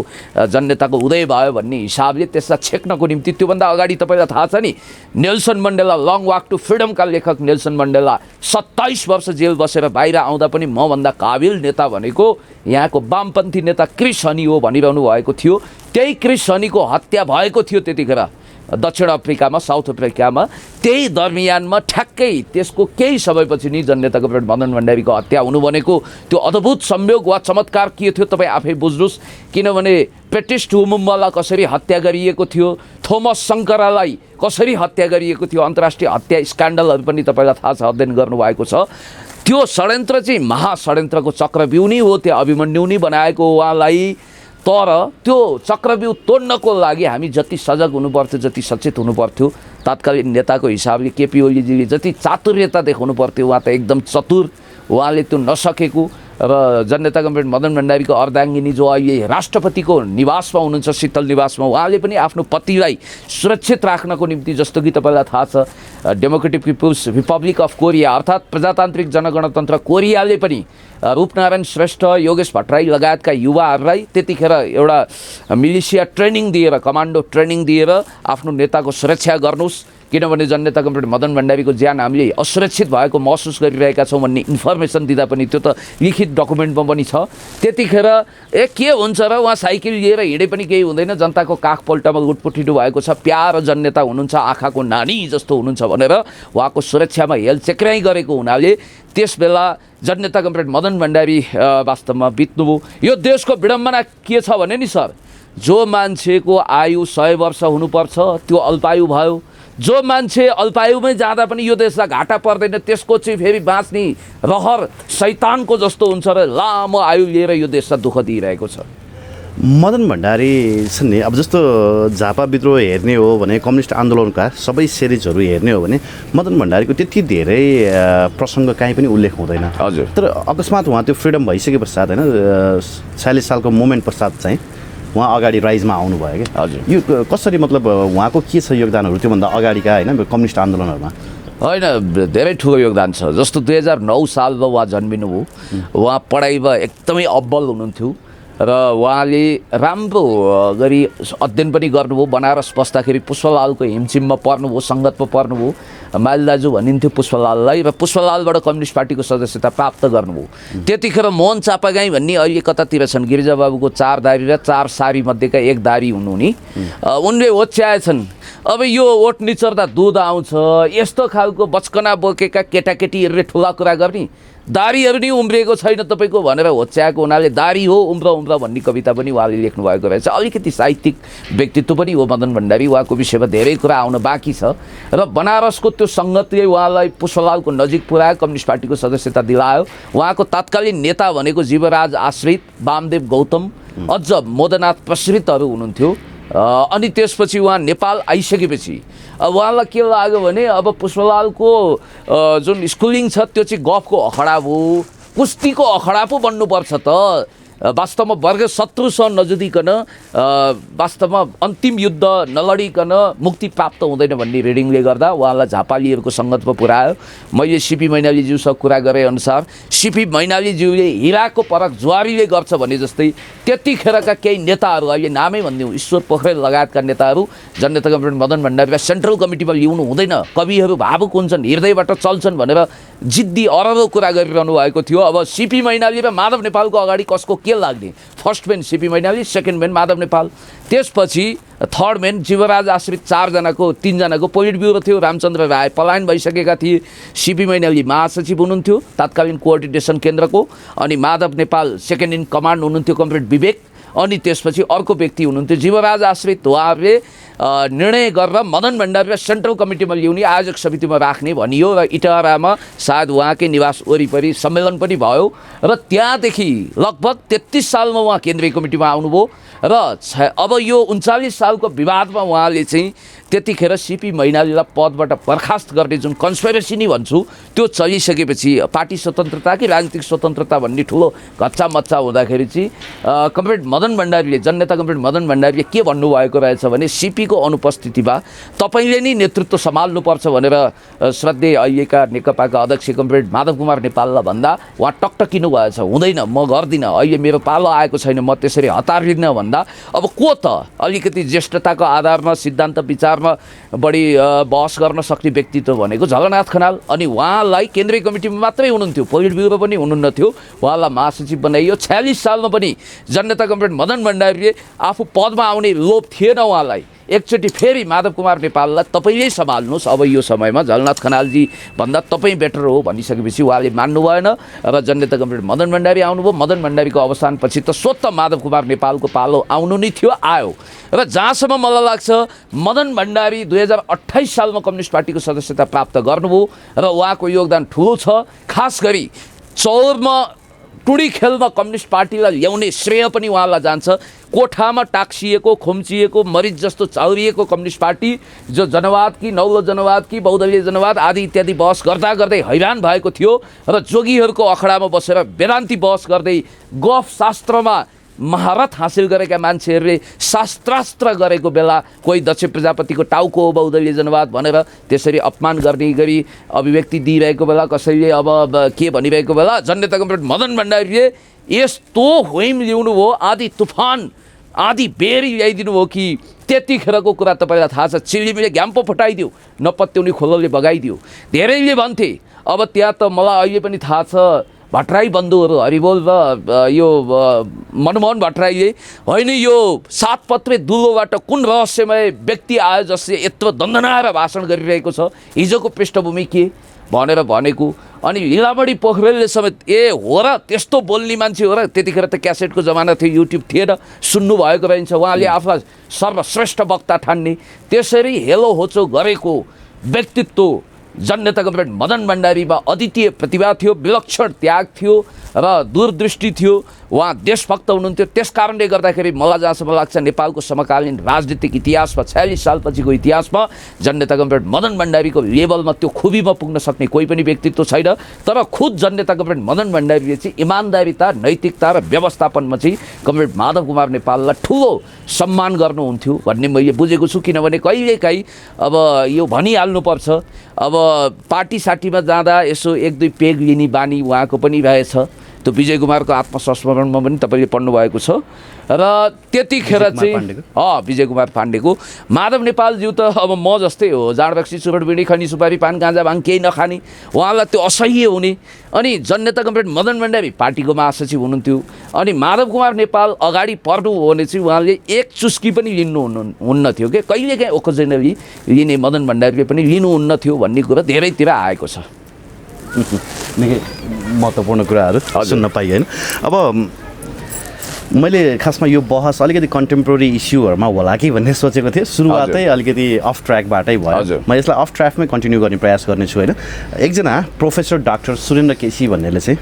जननेताको उदय भयो भन्ने हिसाबले त्यसलाई छेक्नको निम्ति त्योभन्दा अगाडि तपाईँलाई थाहा छ नि Nelson Mandela, long walk to फ्रिडमका लेखक नेल्सन मण्डेला 27 वर्ष जेल बसेर बाहिर आउँदा पनि मभन्दा काबिल नेता भनेको यहाँको वामपन्थी नेता क्रिस हनी हो भनिरहनु भएको थियो। त्यही क्रिस हनीको हत्या भएको थियो त्यतिखेर दक्षिण अफ्रिकामा, साउथ अफ्रिकामा। त्यही दरमियानमा ठ्याक्कै त्यसको केही समयपछि नि जननेता कमरेड मदन भण्डारीको हत्या हुनु भनेको त्यो अद्भुत संयोग वा चमत्कार के थियो तपाईँ आफै बुझ्नुहोस्। किनभने पेटिस्ट लुमुम्बालाई कसरी हत्या गरिएको थियो, थोमस सङ्करालाई कसरी हत्या गरिएको थियो, अन्तर्राष्ट्रिय हत्या स्क्यान्डलहरू पनि तपाईँलाई थाहा छ, अध्ययन गर्नुभएको छ। त्यो षड्यन्त्र चाहिँ महाषड्यन्त्रको चक्रव्यूह नै हो, त्यो अभिमन्यु नै बनाएको उहाँलाई। तर त्यो चक्रव्यूह तोड्नको लागि हामी जति सजग हुनुपर्थ्यो, जति सचेत हुनुपर्थ्यो, तत्कालीन नेताको हिसाबले केपी ओलीजीले जति चातुर्यता देखाउनु पर्थ्यो उहाँ त एकदम चतुर, उहाँले त्यो नसकेको। र जननेता कमरेड मदन भण्डारीको अर्धाङ्गिनी जो अहिले राष्ट्रपतिको निवासमा हुनुहुन्छ, शीतल निवासमा, उहाँले पनि आफ्नो पतिलाई सुरक्षित राख्नको निम्ति जस्तो कि तपाईँलाई थाहा छ democratic people's republic of Korea अर्थात् प्रजातान्त्रिक जनगणतन्त्र कोरियाले पनि रूपनारायण श्रेष्ठ, योगेश भट्टराई लगायतका युवाहरूलाई त्यतिखेर एउटा मिलिसिया ट्रेनिङ दिएर, कमान्डो ट्रेनिङ दिएर आफ्नो नेताको सुरक्षा गर्नुहोस्, किनभने जननेता कमरेड मदन भण्डारीको ज्यान हामीले असुरक्षित भएको महसुस गरिरहेका छौँ भन्ने इन्फर्मेसन दिँदा पनि त्यो त लिखित डकुमेन्टमा पनि छ। त्यतिखेर के हुन्छ र उहाँ साइकल लिएर हिँडे पनि केही हुँदैन, जनताको काख पल्टामा लुटपुटिनु भएको छ, प्यारो जननेता हुनुहुन्छ, आँखाको नानी जस्तो हुनुहुन्छ भनेर उहाँको सुरक्षामा हेलचेक्राइ गरेको हुनाले त्यसबेला जननेता कमरेड मदन भण्डारी वास्तवमा बित्नुभयो। यो देशको विडम्बना के छ भने नि सर, जो मान्छेको आयु 100 वर्ष हुनुपर्छ त्यो अल्पायु भयो, जो मान्छे अल्पायुमै जाँदा पनि यो देशलाई घाटा पर्दैन त्यसको चाहिँ फेरि बाँच्ने रहर शैतानको जस्तो हुन्छ र लामो आयु लिएर यो देशलाई दुःख दिइरहेको छ। मदन भण्डारी छन् नि, अब जस्तो झापा विद्रोह हेर्ने हो भने, कम्युनिस्ट आन्दोलनका सबै सिरिजहरू हेर्ने हो भने मदन भण्डारीको त्यति धेरै प्रसङ्ग काहीँ पनि उल्लेख हुँदैन। हजुर। तर अकस्मात उहाँ त्यो फ्रिडम भइसके पश्चात होइन 46 सालको मोमेन्ट पश्चात चाहिँ उहाँ अगाडि राइजमा आउनुभयो क्या। हजुर। यो कसरी मतलब उहाँको के छ योगदानहरू त्योभन्दा अगाडिका होइन कम्युनिस्ट आन्दोलनहरूमा? होइन, धेरै ठुलो योगदान छ। जस्तो 2009 सालमा उहाँ जन्मिनुभयो, उहाँ पढाइमा एकदमै अब्बल हुनुहुन्थ्यो र उहाँले राम्रो गरी अध्ययन पनि गर्नुभयो। बनारस बस्दाखेरि पुष्पलालको हिमचिममा पढ्नुभयो, सङ्गतमा पढ्नुभयो, माइल दाजु भनिन्थ्यो पुष्पलाललाई, र पुष्पलालबाट कम्युनिस्ट पार्टीको सदस्यता प्राप्त गर्नुभयो। त्यतिखेर मोहन चापागाई भन्ने अहिले कतातिर छन्, गिरिजाबाबुको 4 दारी र 4 सारी मध्येका 1 दारी हुनु नि, उनले ओछ्याएछन् अब यो ओठ निचर्दा दुध आउँछ, यस्तो खालको बचकना बोकेका केटाकेटीहरूले ठुला कुरा गर्ने, दारीहरू नि उम्रिएको छैन तपाईँको भनेर होच्याएको हुनाले दारी हो उम्र भन्ने कविता पनि उहाँले लेख्नु भएको रहेछ। अलिकति साहित्यिक व्यक्तित्व पनि हो मदन भण्डारी, उहाँको विषयमा धेरै कुरा आउन बाँकी छ। र बनारसको त्यो सङ्गतले उहाँलाई पुष्पलालको नजिक पुर्यायो, कम्युनिस्ट पार्टीको सदस्यता दिलायो। उहाँको तत्कालीन नेता भनेको जीवराज आश्रित, वामदेव गौतम, अझ मोदनाथ प्रसृतहरू हुनुहुन्थ्यो। अनि त्यसपछि उहाँ नेपाल आइसकेपछि अब उहाँलाई के लाग्यो भने अब पुष्पलालको जुन स्कुलिङ छ त्यो चाहिँ गफको अखडा हो, कुस्तीको अखडा पो बन्नुपर्छ त, वास्तवमा वर्ग शत्रुसँग नजुदिकन वास्तवमा अन्तिम युद्ध नलडिकन मुक्ति प्राप्त हुँदैन भन्ने रिडिङले गर्दा उहाँलाई झापालीहरूको सङ्गतमा पुऱ्यायो। मैले सिपी मैनालीज्यूसँग कुरा गरे अनुसार सिपी मैनालीज्यूले हिराको परख जुवारीले गर्छ भने जस्तै त्यतिखेरका केही नेताहरू, अहिले नामै भनिदिउँ, ईश्वर पोखरेल लगायतका नेताहरू जननेता कमरेड मदन भण्डारीलाई सेन्ट्रल कमिटीमा ल्याउनु हुँदैन, कविहरू भावुक हुन्छन्, हृदयबाट चल्छन् भनेर जिद्दी अरबौँ कुरा गरिरहनु भएको थियो। अब सिपी मैनाली र माधव नेपालको अगाडि कसको के लाग्ने? First man CP Mainali, second man Madhav Nepal, त्यसपछि थर्ड म्यान जीवराज आश्रित 3जनाको पोलिट ब्युरो थियो। रामचन्द्र राय पलायन भइसकेका थिए, सिपी मैनाली महासचिव हुनुहुन्थ्यो तत्कालीन कोअर्डिनेसन केन्द्रको, अनि Madhav Nepal second in command हुनुहुन्थ्यो कमरेड विवेक, अनि त्यसपछि अर्को व्यक्ति हुनुहुन्थ्यो जीवराज आश्रित। उहाँहरूले निर्णय गरेर मदन भण्डारीलाई सेन्ट्रल कमिटीमा ल्याउने, आयोजक समितिमा राख्ने भनियो र इटारामा सायद उहाँकै निवास वरिपरि सम्मेलन पनि भयो र त्यहाँदेखि लगभग 33 सालमा उहाँ केन्द्रीय कमिटीमा आउनुभयो र अब यो 39 सालको विवादमा उहाँले चाहिँ त्यतिखेर सिपी मैनालीलाई पदबाट बर्खास्त गर्ने जुन कन्स्पिरेसी नै भन्छु त्यो चलिसकेपछि पार्टी स्वतन्त्रता कि राजनीतिक स्वतन्त्रता भन्ने ठुलो घच्चा मच्चा हुँदाखेरि चाहिँ कमरेड मदन भण्डारीले, जननेता कमरेड मदन भण्डारीले के भन्नुभएको रहेछ भने सिपीको अनुपस्थितिमा तपाईँले नै नेतृत्व सम्हाल्नुपर्छ भनेर श्रद्धेय अहिलेका नेकपाका अध्यक्ष कमरेड माधव कुमार नेपाललाई भन्दा उहाँ टकटकिनु भएछ, हुँदैन, म गर्दिनँ, अहिले मेरो पालो आएको छैन, म त्यसरी हतार लिन्न भन्दा अब को त अलिकति ज्येष्ठताको आधारमा सिद्धान्त विचारमा बढी बहस गर्न सक्ने व्यक्तित्व भनेको झलनाथ खनाल। अनि उहाँलाई केन्द्रीय कमिटीमा मात्रै हुनुहुन्थ्यो, पोलिट ब्युरो पनि हुनुहुन्न थियो, उहाँलाई महासचिव बनाइयो। 46 सालमा पनि जननेता कमरेड मदन भण्डारीले आफू पदमा आउने लोभ थिएन उहाँलाई, एकचोटि फेरि माधव कुमार नेपाललाई तपाईँले सम्हाल्नुहोस्, अब यो समयमा झलनाथ खनालजी भन्दा तपाईँ बेटर हो भनिसकेपछि उहाँले मान्नु भएन र जननेता कमरेड मदन भण्डारी आउनुभयो। मदन भण्डारीको अवसानपछि त स्वतः माधव कुमार नेपालको पालो आउनु नै थियो, आयो। र जहाँसम्म मलाई लाग्छ मदन भण्डारी 2028 सालमा कम्युनिस्ट पार्टीको सदस्यता प्राप्त गर्नुभयो र उहाँको योगदान ठुलो छ। खास गरी चौरमा टुडी खेलमा कम्युनिस्ट पार्टीलाई ल्याउने श्रेय पनि उहाँलाई जान्छ। कोठामा टाक्सिएको, खुम्चिएको, मरिच जस्तो चाउरिएको कम्युनिस्ट पार्टी जो जनवाद कि नौलो जनवाद कि बहुदलीय जनवाद आदि इत्यादि बहस गर्दा गर्दै हैरान भएको थियो र जोगीहरूको अखडामा बसेर वेदान्ती बहस गर्दै गफ शास्त्रमा महारत हासिल गरेका मान्छेहरूले शास्त्रास्त्र गरेको बेला कोही दक्ष प्रजापतिको टाउको हो बहुदलीय जनवाद भनेर त्यसरी अपमान गर्ने गरी अभिव्यक्ति दिइरहेको बेला, कसैले अब के भनिरहेको बेला जननेता कमरेड मदन भण्डारीले यस्तो होइम ल्याउनु भयो, आदि तुफान आदि बेरी ल्याइदिनु भयो कि त्यतिखेरको कुरा तपाईँलाई थाहा छ, चिलिमीले घ्याम्पो फटाइदियो, नपत्याउने खोलले बगाइदियो। धेरैले भन्थे, अब त्यहाँ त मलाई अहिले पनि थाहा छ भट्टराई बन्धुहरू हरिबोल र यो मनमोहन भट्टराईले होइन यो 7 पत्रे दुलोबाट कुन रहस्यमय व्यक्ति आयो जसले यत्रो दन्दनाएर भाषण गरिरहेको छ, हिजोको पृष्ठभूमि के भनेर भनेको। अनि लीलामणि पोखरेलले समेत ए हो र त्यस्तो बोल्ने मान्छे हो र, त्यतिखेर त क्यासेटको जमाना थियो, युट्युब थिएन, सुन्नुभएको रहन्छ, उहाँले आफूलाई सर्वश्रेष्ठ वक्ता ठान्ने। त्यसरी हेलो होचो गरेको व्यक्तित्व जननेता कमरेड मदन भण्डारीमा अद्वितीय प्रतिभा थियो, विलक्षण त्याग थियो र दूरदृष्टि थियो, उहाँ देशभक्त हुनुहुन्थ्यो। त्यस कारणले गर्दाखेरि मलाई जहाँसम्म लाग्छ नेपालको समकालीन राजनीतिक इतिहासमा 46 सालपछिको इतिहासमा जननेता कमरेड मदन भण्डारीको लेभलमा त्यो खुबीमा पुग्न सक्ने कोही पनि व्यक्तित्व छैन। तर खुद जननेता कमरेड मदन भण्डारीले चाहिँ इमान्दारिता, नैतिकता र व्यवस्थापनमा चाहिँ कमरेड माधव कुमार नेपाललाई ठुलो सम्मान गर्नुहुन्थ्यो भन्ने मैले बुझेको छु। किनभने कहिलेकाहीँ अब यो भनिहाल्नुपर्छ, अब पार्टी साटीमा जाँदा यसो 1-2 पेग लिने बानी उहाँको पनि रहेछ। त्यो विजय कुमारको आत्मसंस्मरणमा पनि तपाईँले पढ्नु भएको छ। र त्यतिखेर चाहिँ विजय कुमार पाण्डेको माधव नेपालज्यू त अब म जस्तै हो, जाँड रक्सी चुरोट बिडी खनी सुपारी पान गाँजा भाङ केही नखाने, उहाँलाई त्यो असह्य हुने। अनि जननेता कमरेड मदन भण्डारी पार्टीको महासचिव हुनुहुन्थ्यो, अनि माधव कुमार नेपाल अगाडि पर्नु हो भने चाहिँ उहाँले एक चुस्की पनि लिनुहुन्न थियो कि कहिलेकाहीँ ओकेजनली लिने मदन भण्डारीले पनि लिनुहुन्न थियो भन्ने कुरा धेरैतिर आएको छ। निकै महत्त्वपूर्ण कुराहरू सुन्न पाइए होइन। अब मैले खासमा यो बहस अलिकति कन्टेम्पोरेरी इस्युहरूमा होला कि भन्ने सोचेको थिएँ, सुरुवातै अलिकति अफ ट्र्याकबाटै भयो। म यसलाई अफ ट्र्याकमै कन्टिन्यू गर्ने प्रयास गर्नेछु होइन। एकजना प्रोफेसर डाक्टर सुरेन्द्र केसी भन्नेले चाहिँ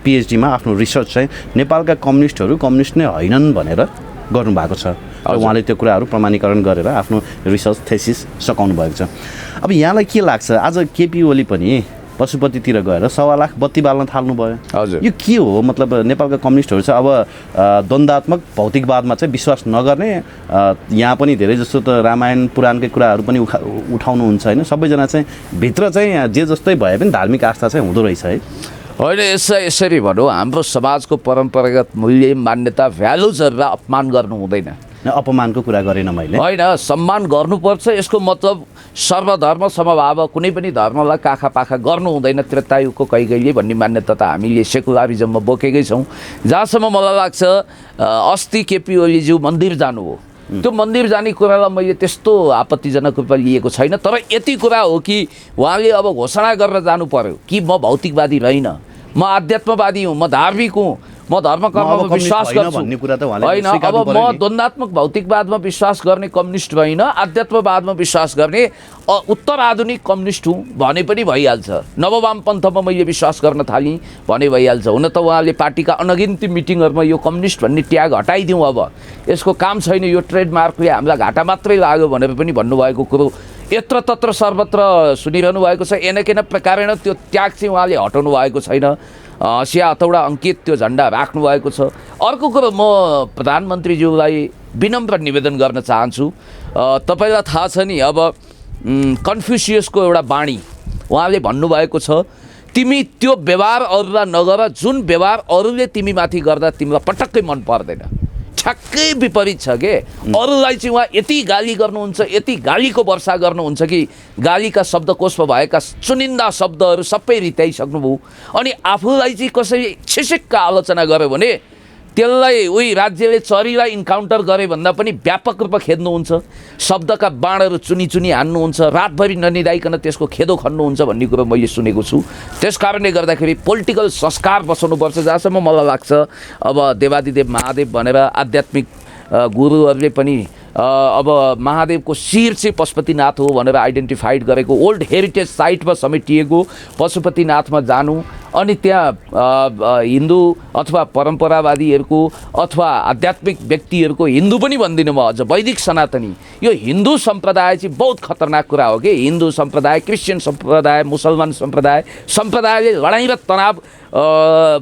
पिएचडीमा आफ्नो रिसर्च चाहिँ नेपालका कम्युनिस्टहरू कम्युनिस्ट नै होइनन् भनेर गर्नुभएको छ। र उहाँले त्यो कुराहरू प्रमाणीकरण गरेर आफ्नो रिसर्च थेसिस सकाउनु भएको छ। अब यहाँलाई के लाग्छ, आज केपी ओली पनि पशुपतितिर गएर 1.25 लाख बत्ती बाल्न थाल्नुभयो। हजुर, यो के हो? मतलब नेपालका कम्युनिस्टहरू चाहिँ अब द्वन्द्वात्मक भौतिकवादमा चाहिँ विश्वास नगर्ने, यहाँ पनि धेरै जस्तो त रामायण पुराणकै कुराहरू पनि उठाउनुहुन्छ होइन? सबैजना चाहिँ भित्र चाहिँ जे जस्तै भए पनि धार्मिक आस्था चाहिँ हुँदो रहेछ है? होइन, यसरी भनौँ, हाम्रो समाजको परम्परागत मूल्य, मान्यता, भ्यालुजहरूलाई अपमान गर्नु हुँदैन। अपमानको कुरा गरेन मैले, होइन, सम्मान गर्नुपर्छ। यसको मतलब सर्वधर्म समभाव, कुनै पनि धर्मलाई काखा पाखा गर्नु हुँदैन, त्रेतायुगको कैकैले भन्ने मान्यता त हामीले सेकुलरिजममा बोकेकै छौँ। जहाँसम्म मलाई लाग्छ अस्ति केपी ओलीज्यू मन्दिर जानु हो, त्यो मन्दिर जाने कुरालाई मैले त्यस्तो आपत्तिजनक रूपमा लिएको छैन। तर यति कुरा हो कि उहाँले अब घोषणा गरेर जानु पर्यो कि म भौतिकवादी रहेन, म आध्यात्मवादी हुँ, म धार्मिक हुँ, म धर्म कर्ममा विश्वास गर्छु भन्ने कुरा त उहाँले होइन। अब म द्वन्द्वात्मक भौतिकवादमा विश्वास गर्ने कम्युनिस्ट होइन, आध्यात्मवादमा विश्वास गर्ने उत्तर आधुनिक कम्युनिस्ट हुँ भने पनि भइहाल्छ। नववाम पन्थमा मैले विश्वास गर्न थालेँ भने भइहाल्छ। हुन त उहाँले पार्टीका अनगिन्ती मिटिङहरूमा यो कम्युनिस्ट भन्ने ट्याग हटाइदिउँ, अब यसको काम छैन, यो ट्रेडमार्कले हामीलाई घाटा मात्रै लाग्यो भनेर पनि भन्नुभएको कुरो यत्र तत्र सर्वत्र सुनिरहनु भएको छ। एनकेन प्रकारेण त्यो ट्याग चाहिँ उहाँले हटाउनु भएको छैन। हँसिया हतौडा अङ्कित त्यो झन्डा राख्नु भएको छ। अर्को कुरो, म प्रधानमन्त्रीज्यूलाई विनम्र निवेदन गर्न चाहन्छु। तपाईँलाई थाहा छ नि, अब कन्फ्युसियसको एउटा बाणी उहाँले भन्नुभएको छ, तिमी त्यो व्यवहार अरूलाई नगर जुन व्यवहार अरूले तिमीमाथि गर्दा तिमीलाई पटक्कै मन पर्दैन। ठ्याक्कै विपरीत छ के। अरूलाई चाहिँ उहाँ यति गाली गर्नुहुन्छ, यति गालीको वर्षा गर्नुहुन्छ कि गालीका शब्दकोशमा भएका चुनिन्दा शब्दहरू सबै रित्याइसक्नुभयो। अनि आफूलाई चाहिँ कसरी छिसिक्क आलोचना गर्यो भने त्यसलाई उही राज्यले चरीलाई इन्काउन्टर गरे भन्दा पनि व्यापक रूपमा खेद्नुहुन्छ। शब्दका बाणहरू चुनी चुनी हान्नुहुन्छ, रातभरि ननिदाइकन त्यसको खेदो खन्नुहुन्छ भन्ने कुरो मैले सुनेको छु। त्यस कारणले गर्दाखेरि पोलिटिकल संस्कार बसाउनुपर्छ। जहाँसम्म मलाई लाग्छ अब देवादिदेव महादेव भनेर आध्यात्मिक गुरुहरूले पनि अब महादेवको शिर चाहिँ पशुपतिनाथ हो भनेर आइडेन्टिफाइड गरेको ओल्ड हेरिटेज साइटमा समेटिएको पशुपतिनाथमा जानु, अनि त्यहाँ हिन्दू अथवा परम्परावादीहरूको अथवा आध्यात्मिक व्यक्तिहरूको, हिन्दू पनि भन्दिनँ म, अझ वैदिक सनातनी, यो हिन्दू सम्प्रदाय चाहिँ बहुत खतरनाक कुरा हो कि। हिन्दू सम्प्रदाय, क्रिस्चियन सम्प्रदाय, मुसलमान सम्प्रदायले लडाइँ र तनाव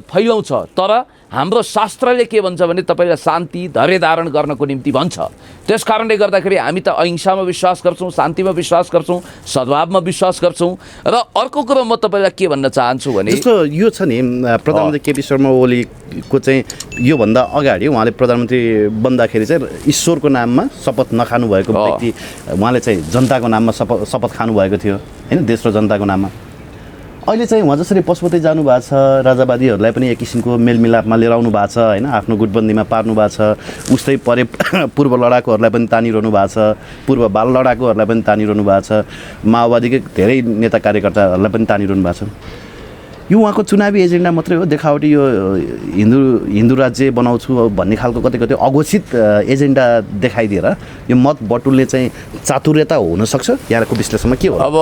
फैलाउँछ। तर हाम्रो शास्त्रले के भन्छ भने तपाईँलाई शान्ति धैर्य धारण गर्नको निम्ति भन्छ। त्यस कारणले गर्दाखेरि हामी त अहिंसामा विश्वास गर्छौँ, शान्तिमा विश्वास गर्छौँ, सद्भावमा विश्वास गर्छौँ। र अर्को कुरो म तपाईँलाई के भन्न चाहन्छु भने जस्तो यो छ नि, प्रधानमन्त्री केपी शर्मा ओलीको चाहिँ योभन्दा अगाडि उहाँले प्रधानमन्त्री बन्दाखेरि चाहिँ ईश्वरको नाममा शपथ नखानु भएको व्यक्ति, उहाँले चाहिँ जनताको नाममा शपथ खानुभएको थियो होइन, देश र जनताको नाममा। अहिले चाहिँ उहाँ जसरी पशुपति जानुभएको छ, राजावादीहरूलाई पनि एक किसिमको मेलमिलापमा लिएर आउनु भएको छ होइन, आफ्नो गुटबन्दीमा पार्नु भएको छ। उस्तै परे पूर्व लडाकुहरूलाई पनि तानिरहनु भएको छ, पूर्व बाल लडाकुहरूलाई पनि तानिरहनु भएको छ, माओवादीकै धेरै नेता कार्यकर्ताहरूलाई पनि तानिरहनु भएको छ। यो उहाँको चुनावी एजेन्डा मात्रै हो, देखावटी यो हिन्दू राज्य बनाउँछु भन्ने खालको कतै कतै अघोषित एजेन्डा देखाइदिएर यो मत बटुल्ने चाहिँ चातुर्यता हुनसक्छ? यहाँको विश्लेषणमा के हो? अब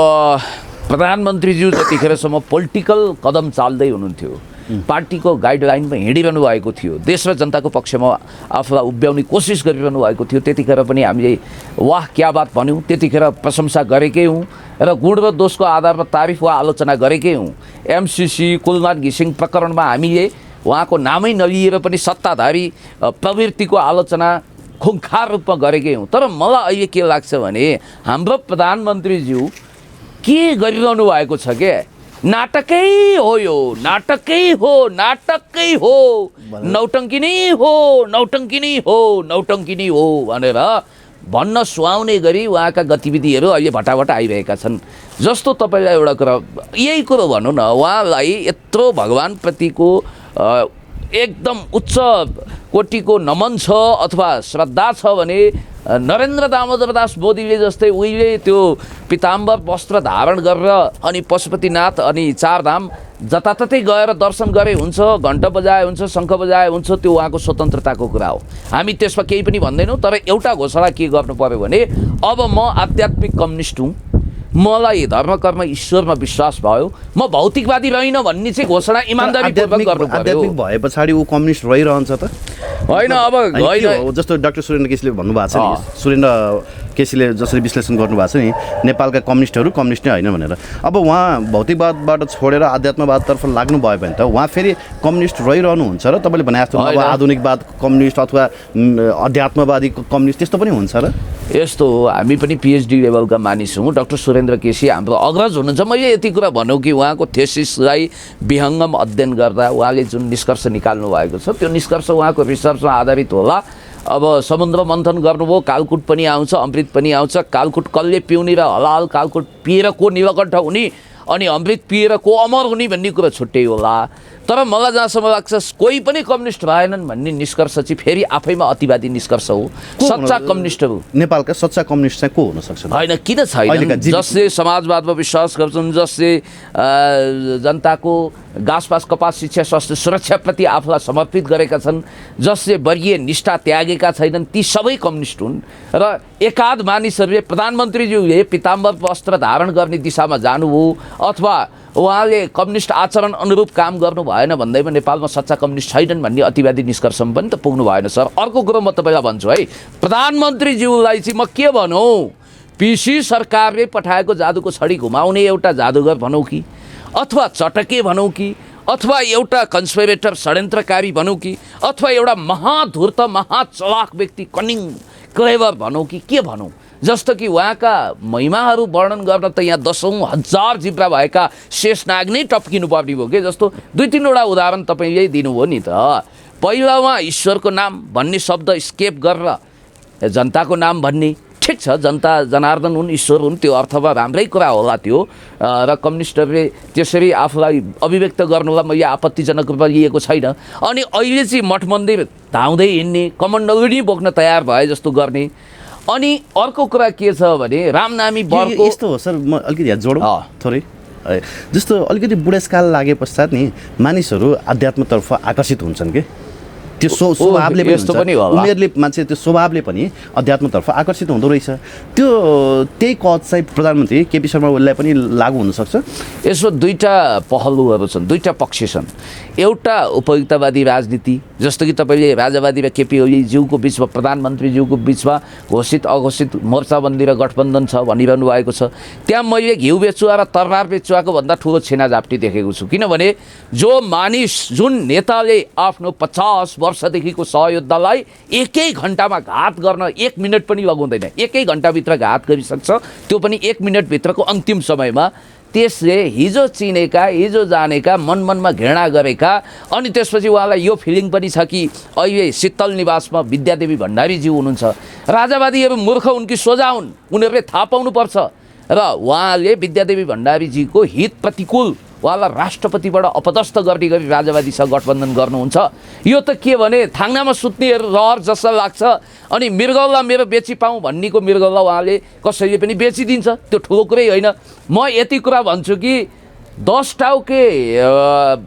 प्रधानमन्त्रीज्यू जतिखेरसम्म पोलिटिकल कदम चाल्दै हुनुहुन्थ्यो, पार्टीको गाइडलाइनमा हिँडिरहनु भएको थियो, देश र जनताको पक्षमा आफूलाई उभ्याउने कोसिस गरिरहनु भएको थियो, त्यतिखेर पनि हामीले वाह क्या बात भन्यौँ, त्यतिखेर प्रशंसा गरेकै हौँ र गुण र दोषको आधारमा तारिफ वा आलोचना गरेकै हौँ। एमसिसी कुलमान घिसिङ प्रकरणमा हामीले उहाँको नामै नलिएर पनि सत्ताधारी प्रवृत्तिको आलोचना खुङ्खार रूपमा गरेकै हौँ। तर मलाई अहिले के लाग्छ भने हाम्रो प्रधानमन्त्रीज्यू के गरिरहनु भएको छ के, नाटकै हो, यो नाटकै हो, नाटकै हो, नौटङ्की नै हो, नौटङ्की नै हो, नौटङ्की नै हो भनेर भन्न सुहाउने गरी उहाँका गतिविधिहरू अहिले भटाभट आइरहेका छन्। जस्तो तपाईँलाई एउटा कुरा, यही कुरो भनौँ न, उहाँलाई यत्रो भगवान्प्रतिको एकदम उच्च कोटिको नमन छ अथवा श्रद्धा छ भने नरेन्द्र दामोदर दास मोदीले जस्तै उहिले त्यो पिताम्बर वस्त्र धारण गरेर अनि पशुपतिनाथ अनि चारधाम जताततै गएर दर्शन गरे हुन्छ, घण्ट बजाए हुन्छ, शङ्ख बजाए हुन्छ, त्यो उहाँको स्वतन्त्रताको कुरा हो, हामी त्यसमा केही पनि भन्दैनौँ। तर एउटा घोषणा के गर्नु पर्यो भने अब म आध्यात्मिक कम्युनिस्ट हुँ, मलाई धर्म कर्म ईश्वरमा विश्वास भयो, म भौतिकवादी रहेन भन्ने चाहिँ घोषणा इमान्दारीपूर्वक गर्नु पर्यो। आध्यात्मिक भए पछाडि ऊ कम्युनिस्ट रहिरहन्छ त होइन? अब होइन, जस्तो डाक्टर सुरेन्द्र केसीले भन्नुभएको छ नि, सुरेन्द्र केसीले जसरी विश्लेषण गर्नुभएको छ नि, नेपालका कम्युनिस्टहरू कम्युनिस्ट नै होइन भनेर। अब उहाँ भौतिकवादबाट छोडेर आध्यात्मवादतर्फ लाग्नु भयो भने त उहाँ फेरि कम्युनिस्ट रहिरहनुहुन्छ र तपाईँले भने जस्तो अब आधुनिकवाद कम्युनिस्ट अथवा अध्यात्मवादी कम्युनिस्ट त्यस्तो पनि हुन्छ र? यस्तो हो, हामी पनि पिएचडी लेभलका मानिस हौँ। डाक्टर सुरेन्द्र केसी हाम्रो अग्रज हुनुहुन्छ। मैले यति कुरा भनौँ कि उहाँको थेसिसलाई विहङ्गम अध्ययन गर्दा उहाँले जुन निष्कर्ष निकाल्नु भएको छ त्यो निष्कर्ष उहाँको रिसर्चमा आधारित होला। अब समुद्र मन्थन गर्नुभयो, कालकुट पनि आउँछ, अमृत पनि आउँछ। कालकुट कसले पिउने र हलाल कालकुट पिएर को नीलकण्ठ हुने अनि अमृत पिएर को अमर हुने भन्ने कुरा छुट्टै होला। तर मलाई जहाँसम्म लाग्छ कोही पनि कम्युनिस्ट रहेनन् भन्ने निष्कर्ष चाहिँ फेरि आफैमा अतिवादी निष्कर्ष हो। सच्चा कम्युनिस्टहरू नेपालका सच्चा कम्युनिस्ट चाहिँ को हुन सक्छ? होइन, किन छैन? जसले समाजवादमा विश्वास गर्छन्, जसले जनताको घाँसपास कपास शिक्षा स्वास्थ्य सुरक्षाप्रति आफूलाई समर्पित गरेका छन्, जसले वर्गीय निष्ठा त्यागेका छैनन्, ती सबै कम्युनिस्ट हुन्। र एकाध मानिसहरूले प्रधानमन्त्रीज्यूले पिताम्बर वस्त्र धारण गर्ने दिशामा जानुभयो अथवा उहाँले कम्युनिस्ट आचरण अनुरूप काम गर्नु भएन भन्दैमा नेपालमा सच्चा कम्युनिस्ट छैनन् भन्ने अतिवादी निष्कर्षमा पनि त पुग्नु भएन सर। अर्को कुरो म तपाईँलाई भन्छु है, प्रधानमन्त्रीज्यूलाई चाहिँ म के भनौँ, पिसी सरकारले पठाएको जादुको छडी घुमाउने एउटा जादुगर भनौँ कि, अथवा चटके भनौँ कि, अथवा एउटा कन्सपिरेटर षड्यन्त्रकारी भनौँ कि, अथवा एउटा महाधूर्त महाचलाक व्यक्ति कनिङ क्लेभर भनौँ कि के भनौँ, जस्तो कि उहाँका महिमाहरू वर्णन गर्न त यहाँ दसौँ हजार जिब्रा भएका शेषनाग नै टप्किनु पर्ने भयो के। जस्तो दुई तिनवटा उदाहरण तपाईँले दिनुभयो नि त। पहिला उहाँ ईश्वरको नाम भन्ने शब्द स्केप गरेर जनताको नाम भन्ने, ठिक छ, जनता जनार्दन हुन्, ईश्वर हुन्, त्यो अर्थमा राम्रै कुरा होला त्यो। र कम्युनिस्टहरूले त्यसरी आफूलाई अभिव्यक्त गर्नुलाई मैले आपत्तिजनक रूपमा लिएको छैन। अनि अहिले चाहिँ मठ मन्दिर धाउँदै हिँड्ने, कमण्डलुनी बोक्न तयार भए जस्तो गर्ने। अनि अर्को कुरा के छ भने रामनामी बरको यस्तो हो सर, म अलिकति यहाँ जोडौँ थोरै। जस्तो अलिकति बुढेसकाल लागे पश्चात नि मानिसहरू अध्यात्मतर्फ आकर्षित हुन्छन् कि, त्यो स्वभावले पनि उमेरले मान्छे त्यो स्वभावले पनि अध्यात्मतर्फ आकर्षित हुँदो रहेछ। त्यो त्यही कज चाहिँ प्रधानमन्त्री केपी शर्मा ओलीलाई पनि लागू हुनसक्छ। यसो दुईवटा पहलुहरू छन्, दुईवटा पक्ष छन्। एउटा उपयुक्तवादी राजनीति, जस्तो कि तपाईँले राजावादी र केपी ओलीज्यूको बिचमा, प्रधानमन्त्रीज्यूको बिचमा घोषित अघोषित मोर्चाबन्दी र गठबन्धन छ भनिरहनु भएको छ। त्यहाँ मैले घिउ बेचुवा र तरबार बेचुवाको भन्दा ठुलो छेना झाप्टी देखेको छु। किनभने जो मानिस, जुन नेताले आफ्नो 50 वर्षदेखिको सहयोद्धालाई एकै घन्टामा घात गर्न 1 मिनट पनि लगाउँदैन, एकै घन्टाभित्र घात गरिसक्छ, त्यो पनि 1 मिनटभित्रको अन्तिम समयमा, त्यसले हिजो चिनेका, हिजो जानेका, मनमनमा घृणा गरेका, अनि त्यसपछि उहाँलाई यो फिलिङ पनि छ कि अहिले शीतल निवासमा विद्यादेवी भण्डारीज्यू हुनुहुन्छ। राजावादीहरू मूर्ख हुन् कि सोझा हुन्, उनीहरूले थाहा पाउनुपर्छ। र उहाँले विद्यादेवी भण्डारीजीको हित प्रतिकूल उहाँलाई राष्ट्रपतिबाट अपदस्थ गर्ने गरी राजावादीसँग गठबन्धन गर्नुहुन्छ। यो त के भने थाङ्नामा सुत्नेहरू रहर जस्तो लाग्छ। अनि मृगौला मेरो बेची पाऊँ भन्नेको मृगौला उहाँले कसैले पनि बेचिदिन्छ, त्यो ठुलो कुरै होइन। म यति कुरा भन्छु कि 10 टाउके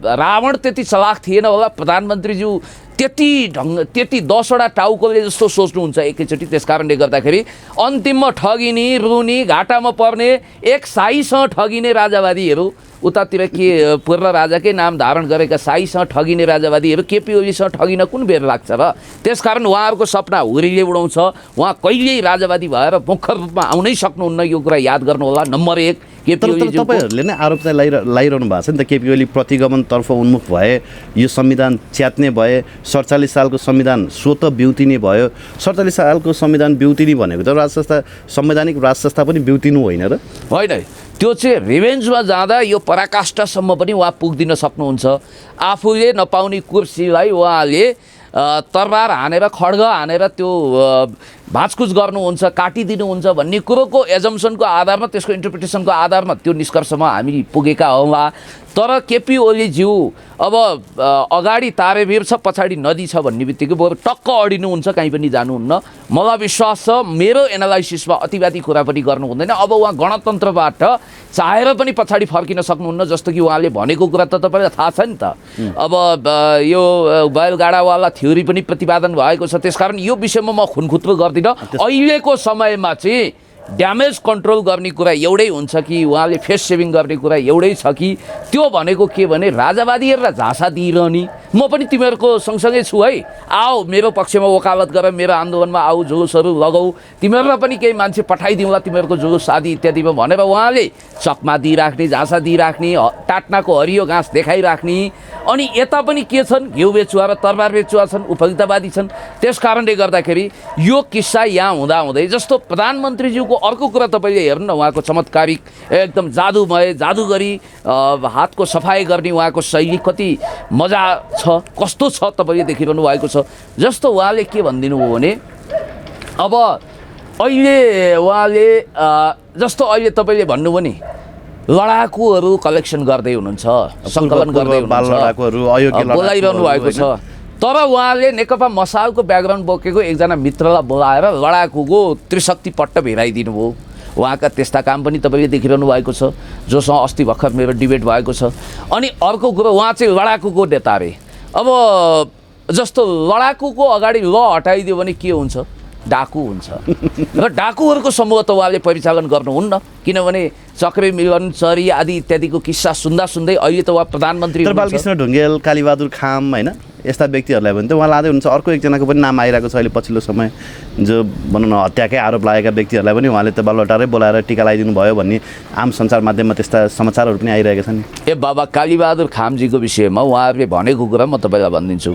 रावण त्यति चलाक थिएन होला, प्रधानमन्त्रीज्यू त्यति 10वटा टाउकोले जस्तो सोच्नुहुन्छ एकैचोटि। त्यस कारणले गर्दाखेरि अन्तिममा ठगिने, रुने, घाटामा पर्ने, एक साईसँग ठगिने राजावादीहरू, उतातिर के पूर्व राजाकै नाम धारण गरेका साईसँग ठगिने राजावादीहरू केपी ओलीसँग ठगिन कुन बेर लाग्छ र? त्यसकारण उहाँहरूको सपना हुरीले उडाउँछ। उहाँ कहिल्यै राजावादी भएर मुख्य रूपमा आउनै सक्नुहुन्न, यो कुरा याद गर्नुहोला। नम्बर 1 केपी ओली तपाईँहरूले नै आरोप चाहिँ लाइरहनु भएको छ नि त, केपी ओली प्रतिगमनतर्फ उन्मुख भए, यो संविधान च्यात्ने भए, 47 सालको संविधान स्वतः बिउतिने भयो। 47 सालको संविधान बिउतिने भनेको त राज संस्था, संवैधानिक राज संस्था पनि बिउतिनु होइन र? होइन, त्यो चाहिँ रिभेन्जमा जाँदा यो पराकाष्ठासम्म पनि उहाँ पुग्दिन सक्नुहुन्छ। आफूले नपाउने कुर्सीलाई उहाँले तरबार हानेर, खड्ग हानेर त्यो भाँचकुच गर्नुहुन्छ, काटिदिनुहुन्छ भन्ने कुरोको एजम्सनको आधारमा, त्यसको इन्टरप्रिटेसनको आधारमा त्यो निष्कर्षमा हामी पुगेका हौँला। तर केपी ओलीज्यू अब अगाडि तारेभिर छ, पछाडि नदी छ भन्ने बित्तिकै बरु टक्क अडिनुहुन्छ, कहीँ पनि जानुहुन्न। मलाई विश्वास छ, मेरो एनालाइसिसमा अतिवादी कुरा पनि गर्नु हुँदैन। अब उहाँ गणतन्त्रबाट चाहेर पनि पछाडि फर्किन सक्नुहुन्न। जस्तो कि उहाँले भनेको कुरा त तपाईँलाई थाहा छ नि त। अब यो बैलगाडावाला थ्योरी पनि प्रतिपादन भएको छ। त्यसकारण यो विषयमा म खुनखुत्रो गर्दिनँ। अहिलेको समयमा चाहिँ ड्यामेज कन्ट्रोल गर्ने कुरा एउटै हुन्छ कि उहाँले फेस सेभिङ गर्ने कुरा एउटै छ कि त्यो भनेको के भने राजावादीहरूलाई झाँसा दिइरहने म पनि तिमीहरूको सँगसँगै छु है आओ मेरो पक्षमा वकालत गर मेरो आन्दोलनमा आऊ जुलुसहरू लगाऊ तिमीहरूलाई पनि केही मान्छे पठाइदिउँला तिमीहरूको जुलुस आदि इत्यादिमा भनेर उहाँले चकमा दिइराख्ने झाँसा दिइराख्ने टाट्नाको हरियो घाँस देखाइराख्ने अनि यता पनि के छन् घिउ बेचुवा र तरबार बेचुवा छन् उपयुक्तवादी छन् त्यस कारणले गर्दाखेरि यो किस्सा यहाँ हुँदाहुँदै जस्तो प्रधानमन्त्रीज्यूको अर्को कुरा तपाईँले हेर्नु न उहाँको चमत्कारिक एकदम जादुमय जादुगरी हातको सफाइ गर्ने उहाँको शैली कति मजा छ कस्तो छ तपाईँले देखिरहनु भएको छ जस्तो उहाँले के भनिदिनु भयो भने अब अहिले उहाँले जस्तो अहिले तपाईँले भन्नुभयो नि लडाकुहरू कलेक्सन गर्दै हुनुहुन्छ सङ्कलन गर्दै हुनुहुन्छ बोलाइरहनु भएको छ तर उहाँले नेकपा मसालको ब्याकग्राउन्ड बोकेको एकजना मित्रलाई बोलाएर लडाकुको त्रिशक्ति पट्ट भेराइदिनु भयो उहाँका त्यस्ता काम पनि तपाईँले देखिरहनु भएको छ जोसँग अस्ति भर्खर मेरो डिबेट भएको छ अनि अर्को कुरो उहाँ चाहिँ लडाकुको नेता अरे अब जस्तो लडाकुको अगाडि ल हटाइदियो भने के हुन्छ डाकु हुन्छ र डाकुहरूको समूह त उहाँले परिचालन गर्नुहुन्न किनभने चक्रे मिलन चरी आदि इत्यादिको किस्सा सुन्दा सुन्दै अहिले त उहाँ प्रधानमन्त्री बालकृष्ण ढुङ्गेल कालीबहादुर खाम होइन यस्ता व्यक्तिहरूलाई पनि त उहाँ लाँदै हुनुहुन्छ अर्को एकजनाको पनि नाम आइरहेको छ अहिले पछिल्लो समय जो भनौँ न हत्याकै आरोप लागेका व्यक्तिहरूलाई पनि उहाँले त बालवटारै बोलाएर टिका लगाइदिनु भयो भन्ने आम सञ्चार माध्यममा त्यस्ता समाचारहरू पनि आइरहेका छन् ए बाबा कालीबहादुर खामजीको विषयमा उहाँहरूले भनेको कुरा म तपाईँलाई भनिदिन्छु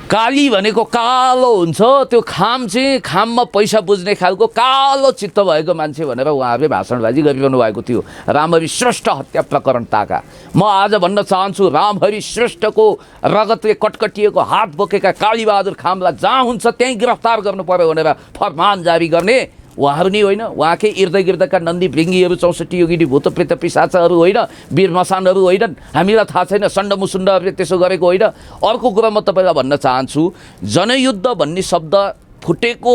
काली भनेको कालो हुन्छ त्यो खाम चाहिँ खाममा पैसा बुझ्ने खालको कालो चित्त भएको मान्छे भनेर उहाँहरूले भाषणबाजी गरिरहनु भएको थियो रामहरि श्रेष्ठ हत्या प्रकरण ताका म आज भन्न चाहन्छु रामहरि श्रेष्ठको रगतले कटकटिएको हात बोकेका कालीबहादुर खामलाई जहाँ हुन्छ त्यहीँ गिरफ्तार गर्नु पर्यो भनेर फरमान जारी गर्ने उहाँहरू नि होइन उहाँकै इर्द गिर्दका नन्दी भृङ्गीहरू 64 योगिनी भूत प्रेत पिशाचहरू होइन वीर मसानहरू होइनन् हामीलाई थाहा छैन सण्डमुसुण्डहरूले त्यसो गरेको होइन अर्को कुरा म तपाईँलाई भन्न चाहन्छु जनयुद्ध भन्ने शब्द फुटेको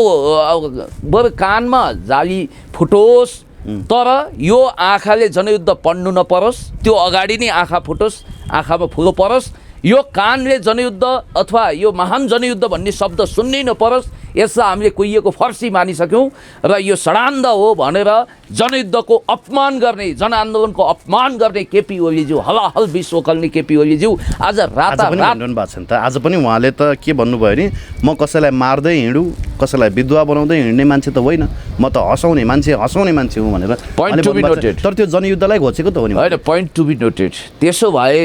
बरु कानमा जाली फुटोस् तर यो आँखाले जनयुद्ध पढ्नु नपरोस् त्यो अगाडि नै आँखा फुटोस् आँखामा फुलो परोस् यो कानले जनयुद्ध अथवा यो महान जनयुद्ध भन्ने शब्द सुन्नै नपरोस् यसलाई हामीले कुहिएको फर्सी मानिसक्यौँ र यो षडान्ध हो भनेर जनयुद्धको अपमान गर्ने जनआन्दोलनको अपमान गर्ने केपी ओलीज्यू हलाहल विष ओखल्ने केपी ओलीज्यू आज रातारात भएको छ नि त आज पनि उहाँले त के भन्नुभयो नि म कसैलाई मार्दै हिँडु कसैलाई विधवा बनाउँदै हिँड्ने मान्छे त होइन म त हँसाउने मान्छे हुँ भनेर तर त्यो जनयुद्धलाई घोचेको त हो नि होइन पोइन्ट टु बी नोटेड त्यसो भए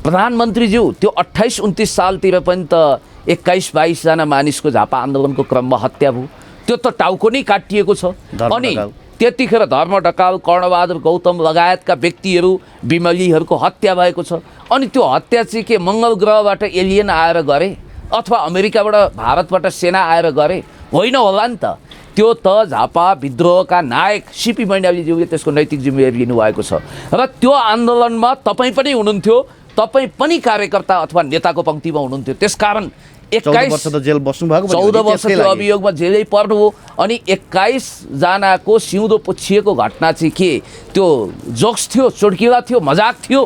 प्रधानमन्त्रीज्यू त्यो 28-29 सालतिर पनि त 21-22 जना मानिसको झापा आन्दोलनको क्रममा हत्या भयो त्यो त टाउको नै काटिएको छ अनि त्यतिखेर धर्म ढकाल कर्णबहादुर गौतम लगायतका व्यक्तिहरू बिमलीहरूको हत्या भएको छ अनि त्यो हत्या चाहिँ के मङ्गल ग्रहबाट एलियन आएर गरे अथवा अमेरिकाबाट भारतबाट सेना आएर गरे होइन होला नि त त्यो त झापा विद्रोहका नायक सिपी मैनालीज्यूले त्यसको नैतिक जिम्मेवारी लिनुभएको छ र त्यो आन्दोलनमा तपाईँ पनि हुनुहुन्थ्यो तपाईँ पनि कार्यकर्ता अथवा नेताको पङ्क्तिमा हुनुहुन्थ्यो त्यसकारण 14 वर्ष त जेल बस्नुभएको 14 वर्ष त्यो अभियोगमा जेलै पर्नु हो अनि 21 जनाको सिउँदो पुछिएको घटना चाहिँ के त्यो जोक्स थियो चुड्किला थियो मजाक थियो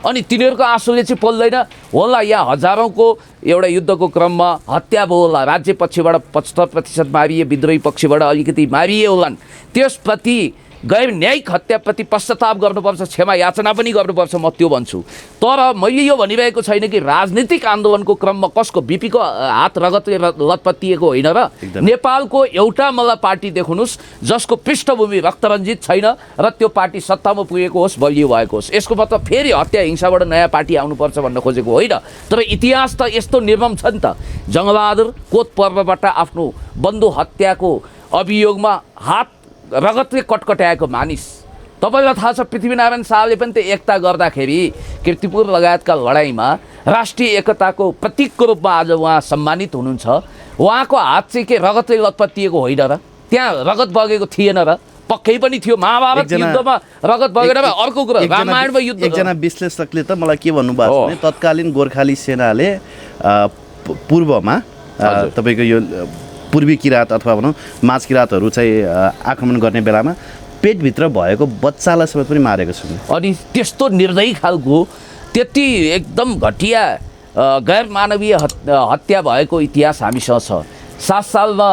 अनि तिनीहरूको आँसुले चाहिँ पोल्दैन होला यहाँ हजारौँको एउटा युद्धको क्रममा हत्या भयो होला राज्य पक्षबाट 75% मारिए विद्रोही पक्षबाट अलिकति मारिए होलान् त्यसप्रति गैर न्यायिक हत्याप्रति पश्चाताप गर्नुपर्छ क्षमा याचना पनि गर्नुपर्छ म त्यो भन्छु तर मैले यो भनिरहेको छैन कि राजनीतिक आन्दोलनको क्रममा कसको बिपीको हात रगतले लतपतिएको होइन र नेपालको एउटा मलाई पार्टी देखाउनुहोस् जसको पृष्ठभूमि रक्तरञ्जित छैन र त्यो पार्टी सत्तामा पुगेको होस् बलियो भएको होस् यसको मतलब फेरि हत्या हिंसाबाट नयाँ पार्टी आउनुपर्छ भन्न खोजेको होइन तर इतिहास त यस्तो निर्मम छ नि त जङ्गबहादुर कोत पर्वबाट आफ्नो बन्धु हत्याको अभियोगमा हात रगतले कटकट्याएको मानिस तपाईँलाई थाहा छ पृथ्वीनारायण शाहले पनि त्यो एकता गर्दाखेरि कीर्तिपुर लगायतका लडाइँमा राष्ट्रिय एकताको प्रतीकको रूपमा आज उहाँ सम्मानित हुनुहुन्छ उहाँको हात चाहिँ के रगतले लतपतिएको होइन र त्यहाँ रगत बगेको थिएन र पक्कै पनि थियो महाभारत युद्धमा रगत बगेर अर्को कुरा रामायणमा युद्ध एकजना विश्लेषकले त मलाई के भन्नुभएको छ भने तत्कालीन गोर्खाली सेनाले पूर्वमा तपाईँको यो पूर्वी किराँत अथवा भनौँ माझ किराँतहरू चाहिँ आक्रमण गर्ने बेलामा पेटभित्र भएको बच्चालाई समेत पनि मारेको छ अनि त्यस्तो निर्दयी खालको त्यति एकदम घटिया गैर मानवीय हत्या भएको इतिहास हामीसँग छ 7 सालमा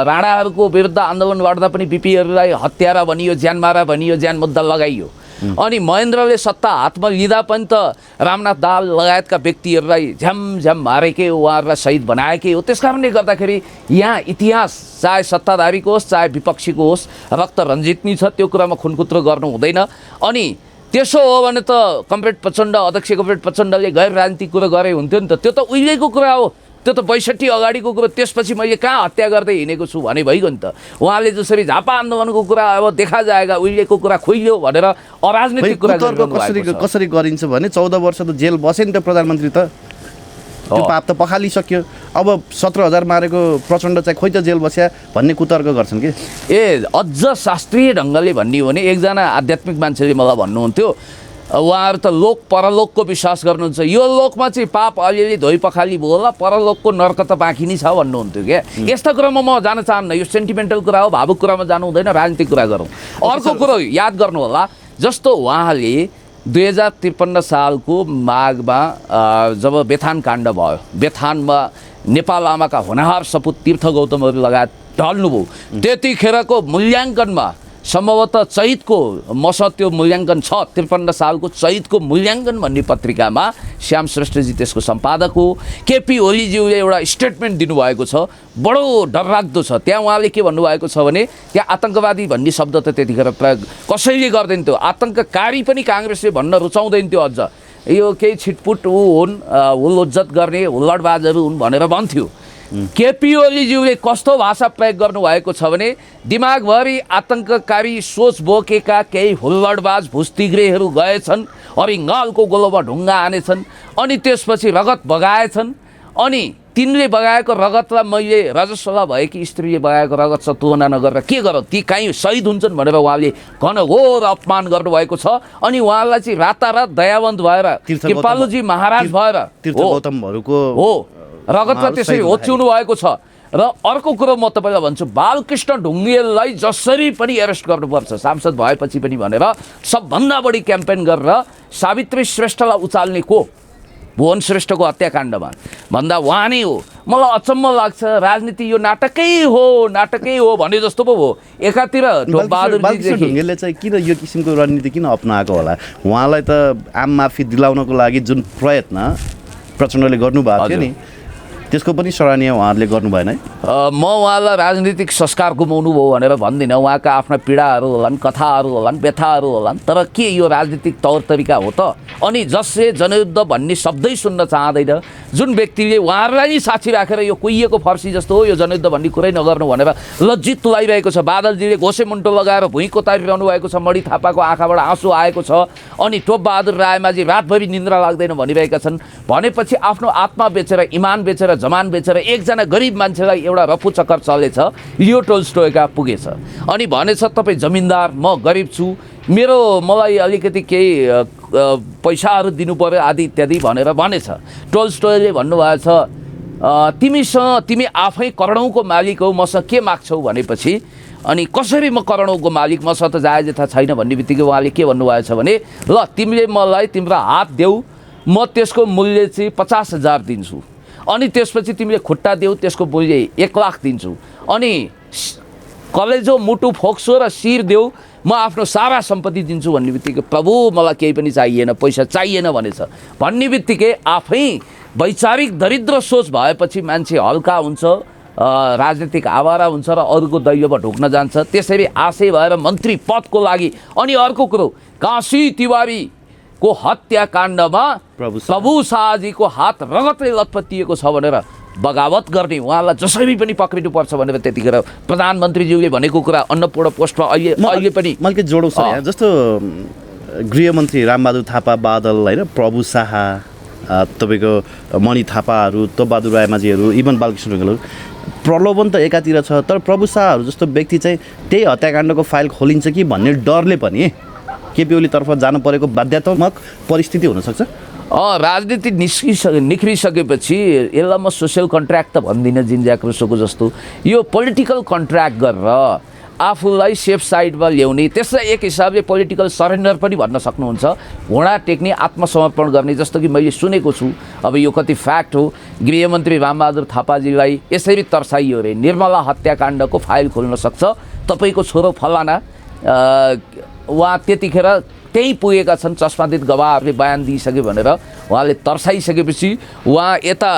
राणाहरूको विरुद्ध आन्दोलन गर्दा पनि बिपीहरूलाई हत्यारा भनियो, ज्यान मारा भनियो, ज्यान मुद्दा लगाइयो। अनि महेन्द्रले सत्ता हातमा लिँदा पनि त रामनाथ दाहाल लगायतका व्यक्तिहरूलाई झ्यामझ्याम मारेकै, उहाँहरूलाई शहीद बनाएकै हो। त्यस कारणले गर्दाखेरि यहाँ इतिहास चाहे सत्ताधारीको होस् चाहे विपक्षीको होस्, रक्त रञ्जित नै छ, त्यो कुरामा खुनकुत्रो गर्नु हुँदैन। अनि त्यसो हो भने त कमरेड प्रचण्ड, अध्यक्ष कमरेड प्रचण्डले गैर राजनीतिक कुरो गरे हुन्थ्यो नि त। त्यो त उहिलेको कुरा हो, त्यो त 62 अगाडिको कुरो। त्यसपछि मैले कहाँ हत्या गर्दै हिँडेको छु भने भइगयो नि त। उहाँले जसरी झापा आन्दोलनको कुरा अब देखा जाएगा, उहिलेको कुरा खोइल्यो भनेर अराजनीतिक कुरा कसरी गरिन्छ भने 14 वर्ष त जेल बसे नि त प्रधानमन्त्री त। त्यो पाप त पखालिसक्यो। अब 17,000 मारेको प्रचण्ड चाहिँ खोइ त जेल बस्या भन्ने कुतर्क गर्छन् कि। अझ शास्त्रीय ढङ्गले भन्ने हो भने एकजना आध्यात्मिक मान्छेले मलाई भन्नुहुन्थ्यो, उहाँहरू त लोक परलोकको विश्वास गर्नुहुन्छ, यो लोकमा चाहिँ पाप अलिअलि धोइ पखाली भयो होला, परलोकको नर्क त बाँकी नै छ भन्नुहुन्थ्यो क्या। यस्ता कुरामा म जान चाहन्न। यो सेन्टिमेन्टल कुरा हो, भावुक कुरामा जानु हुँदैन, राजनीतिक कुरा गरौँ। अर्को कुरो याद गर्नु होला, जस्तो उहाँले 2053 सालको माघमा जब बेथान काण्ड भयो, बेथानमा नेपाल आमाका होनहार सपुत तीर्थ गौतमहरू लगायत ढल्नुभयो, त्यतिखेरको मूल्याङ्कनमा सम्भवतः चैतको, मसँग त्यो मूल्याङ्कन छ, 53 सालको चैतको मूल्याङ्कन भन्ने पत्रिकामा श्याम श्रेष्ठजी त्यसको सम्पादक हो। केपी ओलीज्यूले एउटा स्टेटमेन्ट दिनुभएको छ, बडो डरलाग्दो छ। त्यहाँ उहाँले के भन्नुभएको छ भने त्यहाँ आतङ्कवादी भन्ने शब्द त त्यतिखेर प्रयोग कसैले गर्दैन थियो, आतङ्ककारी पनि काङ्ग्रेसले भन्न रुचाउँदैन थियो। अझ यो केही छिटपुट हुन्, हुल्लोज्जत गर्ने हुल्लडबाजहरू हुन् भनेर भन्थ्यो। केपी ओलीज्यूले कस्तो भाषा प्रयोग गर्नुभएको छ भने दिमागभरि आतङ्ककारी सोच बोकेका केही हुल्लडबाज भुस्तिग्रेहरू गएछन्, अरिङ्गालको गोलोमा ढुङ्गा हानेछन्, अनि त्यसपछि रगत बगाएछन्। अनि तिनले बगाएको रगतलाई मैले रजस्वला भएकी स्त्रीले बगाएको रगतसँग तुलना नगरेर के गरौँ, ती कहीँ शहीद हुन्छन् भनेर उहाँले घनघोर अपमान गर्नुभएको छ। अनि उहाँलाई चाहिँ रातारात दयावन्त भएर कृपालुजी महाराज भएर हो रगतलाई त्यसरी होच्याउनु भएको छ। र अर्को कुरो म तपाईँलाई भन्छु, बालकृष्ण ढुङ्गेललाई जसरी पनि एरेस्ट गर्नुपर्छ सांसद भएपछि पनि भनेर सबभन्दा बढी क्याम्पेन गरेर सावित्री श्रेष्ठलाई उचाल्ने को भुवन श्रेष्ठको हत्याकाण्डमा भन्दा उहाँ नै हो। मलाई अचम्म लाग्छ, राजनीति यो नाटकै हो भने जस्तो पो हो। एकातिर बालकृष्ण ढुङ्गेलले चाहिँ किन यो किसिमको रणनीति किन अपनाएको होला? उहाँलाई त आम माफी दिलाउनको लागि जुन प्रयत्न प्रचण्डले गर्नुभएको थियो नि, त्यसको पनि सराहनीय उहाँहरूले गर्नु भएन है। म उहाँलाई राजनीतिक संस्कार गुमाउनु भयो भनेर भन्दिनँ। उहाँका आफ्ना पीडाहरू होलान्, कथाहरू होलान्, व्यथाहरू होलान्, तर के यो राजनीतिक तौर तरिका हो त? अनि जसले जनयुद्ध भन्ने शब्दै सुन्न चाहँदैन, जुन व्यक्तिले उहाँहरूलाई नै साक्षी राखेर यो कुहिएको फर्सी जस्तो हो, यो जनयुद्ध भन्ने कुरै नगर्नु भनेर लज्जित तुलाइरहेको छ। बादलजीले घोसे मुन्टो लगाएर भुइँ कोतारिरहनु भएको छ, मणि थापाको आँखाबाट आँसु आएको छ, अनि टोपबहादुर रायमाझी रातभरि निन्द्रा लाग्दैन भनिरहेका छन्। भनेपछि आफ्नो आत्मा बेचेर, इमान बेचेर, जमान बेचेर एकजना गरिब मान्छेलाई एउटा रफू चक्कर चलेछ, लियो टोल्स्टोयका पुगेछ। अनि भनेछ तपाईँ जमिनदार, म गरिब छु, मलाई अलिकति केही पैसाहरू दिनु पर्यो आदि इत्यादि भनेर भनेछ। टोल्स्टोयले भन्नुभएको छ तिमी आफै करोडौँको मालिक हौ, मसँग के माग्छौ भनेपछि अनि कसरी म करोडौँको मालिक, मसँग त जायज यथा छैन भन्ने बित्तिकै उहाँले के भन्नुभएको छ भने ल तिमीले मलाई तिम्रो हात देऊ, म त्यसको मूल्य चाहिँ 50,000 दिन्छु, अनि त्यसपछि तिमीले खुट्टा देऊ, त्यसको मूल्य 1 लाख दिन्छु, अनि कलेजो मुटु फोक्सो र शिर देऊ, म आफ्नो सारा सम्पत्ति दिन्छु भन्ने बित्तिकै प्रभु मलाई केही पनि चाहिएन, पैसा चाहिएन भनेछ। भन्ने बित्तिकै आफै वैचारिक दरिद्र सोच भएपछि मान्छे हल्का हुन्छ, राजनीतिक आवारा हुन्छ र अरूको दैवमा ढुक्न जान्छ। त्यसरी आशय भएर मन्त्री पदको लागि। अनि अर्को कुरो, काशी तिवारीको हत्याकाण्डमा प्रभु शाहजीको हात रगतले लतपतिएको छ भनेर बगावत गर्ने, उहाँलाई जसरी पनि पक्रिनुपर्छ भनेर त्यतिखेर प्रधानमन्त्रीज्यूले भनेको कुरा अन्नपूर्ण पोस्टमा अहिले पनि मैले जोडौँ सर। जस्तो गृहमन्त्री रामबहादुर थापा बादल होइन, प्रभु शाह, तपाईँको मणि थापाहरू, टोपबहादुर रायमाझीहरू, इभन बालकृष्ण ढुङ्गेलहरू, प्रलोभन त एकातिर छ, तर प्रभु शाहहरू जस्तो व्यक्ति चाहिँ त्यही हत्याकाण्डको फाइल खोलिन्छ कि भन्ने डरले पनि केपी ओलीतर्फ जानु परेको बाध्यात्मक परिस्थिति हुनसक्छ। राजनीति निख्रिसकेपछि यसलाई म सोसियल कन्ट्र्याक्ट त भन्दिनँ जिन ज्याक रुसोको जस्तो। यो पोलिटिकल कन्ट्र्याक्ट गरेर आफूलाई सेफ साइडमा ल्याउने, त्यसलाई एक हिसाबले पोलिटिकल सरेन्डर पनि भन्न सक्नुहुन्छ। घोडा टेक्ने, आत्मसमर्पण गर्ने, जस्तो कि मैले सुनेको छु, अब यो कति फ्याक्ट हो, गृहमन्त्री रामबहादुर थापाजीलाई यसरी तर्साइयो अरे निर्मला हत्याकाण्डको फाइल खोल्न सक्छ तपाईँको छोरो फलाना, उहाँ त्यतिखेर त्यहीँ पुगेका छन्, चस्मादित गवाहहरूले बयान दिइसक्यो भनेर उहाँले तर्साइसकेपछि उहाँ यता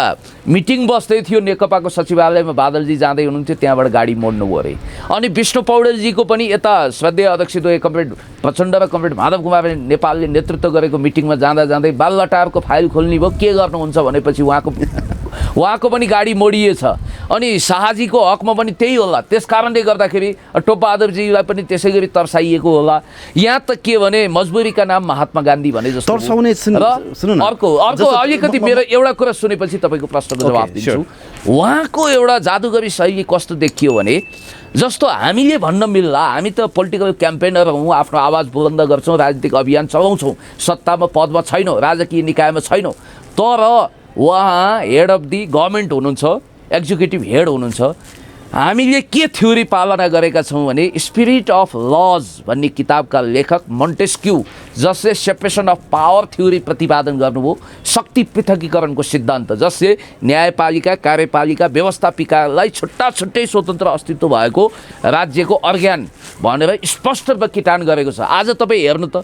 मिटिङ बस्दै थियो नेकपाको सचिवालयमा, बादलजी जाँदै हुनुहुन्थ्यो, त्यहाँबाट गाडी मोड्नुभयो अरे। अनि विष्णु पौडेलजीको पनि यता श्रद्धेय अध्यक्ष कमरेड प्रचण्ड र कमरेड माधव कुमार नेपालले नेतृत्व गरेको मिटिङमा जाँदा जाँदै बाललटारको फाइल खोल्ने भयो, के गर्नुहुन्छ भनेपछि उहाँको पनि गाडी मोडिएछ। अनि शाहजीको हकमा पनि त्यही होला, त्यस कारणले गर्दाखेरि टोपबहादुरजीलाई पनि त्यसै गरी तर्साइएको होला। यहाँ त के भने मजबुरीका नाम महात्मा गान्धी भने जस्तो। अर्को अलिकति मेरो एउटा कुरा सुनेपछि तपाईँको प्रश्नको जवाब दिन्छु। उहाँको एउटा जादुगरी शैली कस्तो देखियो भने, जस्तो हामीले भन्न मिल्ला, हामी त पोलिटिकल क्याम्पेनर हौँ, आफ्नो आवाज बुलन्द गर्छौँ, राजनीतिक अभियान चलाउँछौँ, सत्तामा पदमा छैनौँ, राजकीय निकायमा छैनौँ, तर उहाँ हेड अफ दि गभर्मेन्ट हुनुहुन्छ, एक्जिक्युटिभ हेड हुनुहुन्छ। हामीले के थ्योरी पालना गरेका छौँ भने स्पिरिट अफ लज भन्ने किताबका लेखक मोन्टेस्क्यू, जसले सेपरेसन अफ पावर थ्योरी प्रतिपादन गर्नुभयो, शक्ति पृथकीकरणको सिद्धान्त, जसले न्यायपालिका, कार्यपालिका, व्यवस्थापिकालाई छुट्टा छुट्टै स्वतन्त्र अस्तित्व भएको राज्यको अर्ग्यान भनेर स्पष्ट रूपमा किटान गरेको छ। आज तपाईँ हेर्नु त,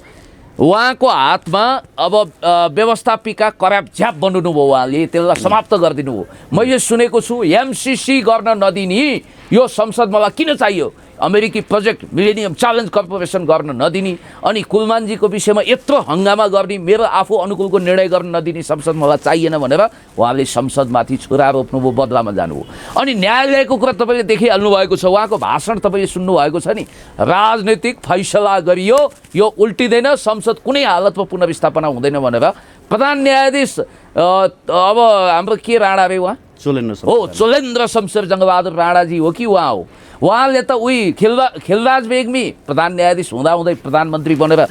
उहाँको हातमा अब व्यवस्थापिका कराप झ्याप बनाउनु भयो, उहाँले त्यसलाई समाप्त गरिदिनु भयो। मैले सुनेको छु एमसिसी गर्न नदिने यो संसद मलाई किन चाहियो, अमेरिकी प्रोजेक्ट मिलेनियम च्यालेन्ज कर्पोरेसन गर्न नदिने, अनि कुलमानजीको विषयमा यत्रो हङ्गामा गर्ने, मेरो आफू अनुकूलको निर्णय गर्न नदिने संसद मलाई चाहिएन भनेर उहाँले संसदमाथि छुरा रोप्नुभयो, बदलामा जानुभयो। अनि न्यायालयको कुरा तपाईँले देखिहाल्नु भएको छ, उहाँको भाषण तपाईँले सुन्नुभएको छ नि, राजनीतिक फैसला गरियो, यो उल्टिँदैन, संसद कुनै हालतमा पुनर्स्थापना हुँदैन भनेर प्रधान न्यायाधीश अब हाम्रो के राणा रे उहाँ चोलेन्द्र शमशेर जङ्गबहादुर राणाजी हो कि उहाँ हो, उहाँले त उही खिलराज बेगमी प्रधान न्यायाधीश हुँदाहुँदै प्रधानमन्त्री बनेर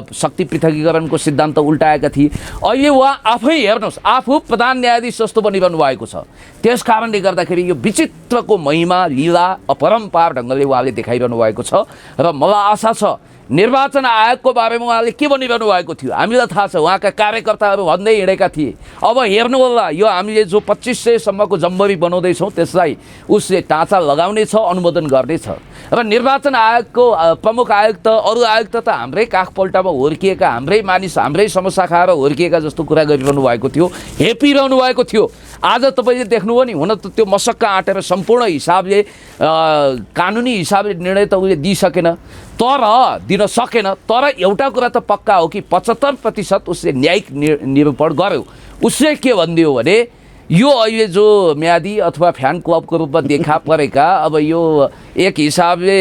शक्ति पृथकीकरणको सिद्धान्त उल्टाएका थिए। अहिले उहाँ आफै हेर्नुहोस्, आफू प्रधान न्यायाधीश जस्तो बनिरहनु भएको छ। त्यस कारणले गर्दाखेरि यो विचित्रको महिमा लीला अपरम्पार ढङ्गले उहाँले देखाइरहनु भएको छ र मलाई आशा छ निर्वाचन आयोगको बारेमा उहाँले के भनिरहनु भएको थियो हामीलाई थाहा छ, उहाँका कार्यकर्ताहरू भन्दै हिँडेका थिए। अब हेर्नु होला, यो हामीले जो 2500 सम्मको जम्बरी बनाउँदैछौँ त्यसलाई उसले टाँचा लगाउनेछ, अनुमोदन गर्नेछ। र निर्वाचन आयोगको प्रमुख आयुक्त, अरू आयुक्त त हाम्रै काखपल्टामा हुर्किएका, हाम्रै मानिस, हाम्रै समस्या खाएर हुर्किएका जस्तो कुरा गरिरहनु भएको थियो, हेपिरहनु भएको थियो। आज तपाईँले देख्नुभयो नि, हुन त त्यो मसक्क आँटेर सम्पूर्ण हिसाबले कानुनी हिसाबले निर्णय त उसले दिइसकेन, तर दिन सकेन। तर एउटा कुरा त पक्का हो कि 75% उसले न्यायिक निरूपण गर्यो। उसले के भनिदियो भने यो अहिले जो म्यादी अथवा फ्यान क्लबको रूपमा देखा परेका, अब यो एक हिसाबले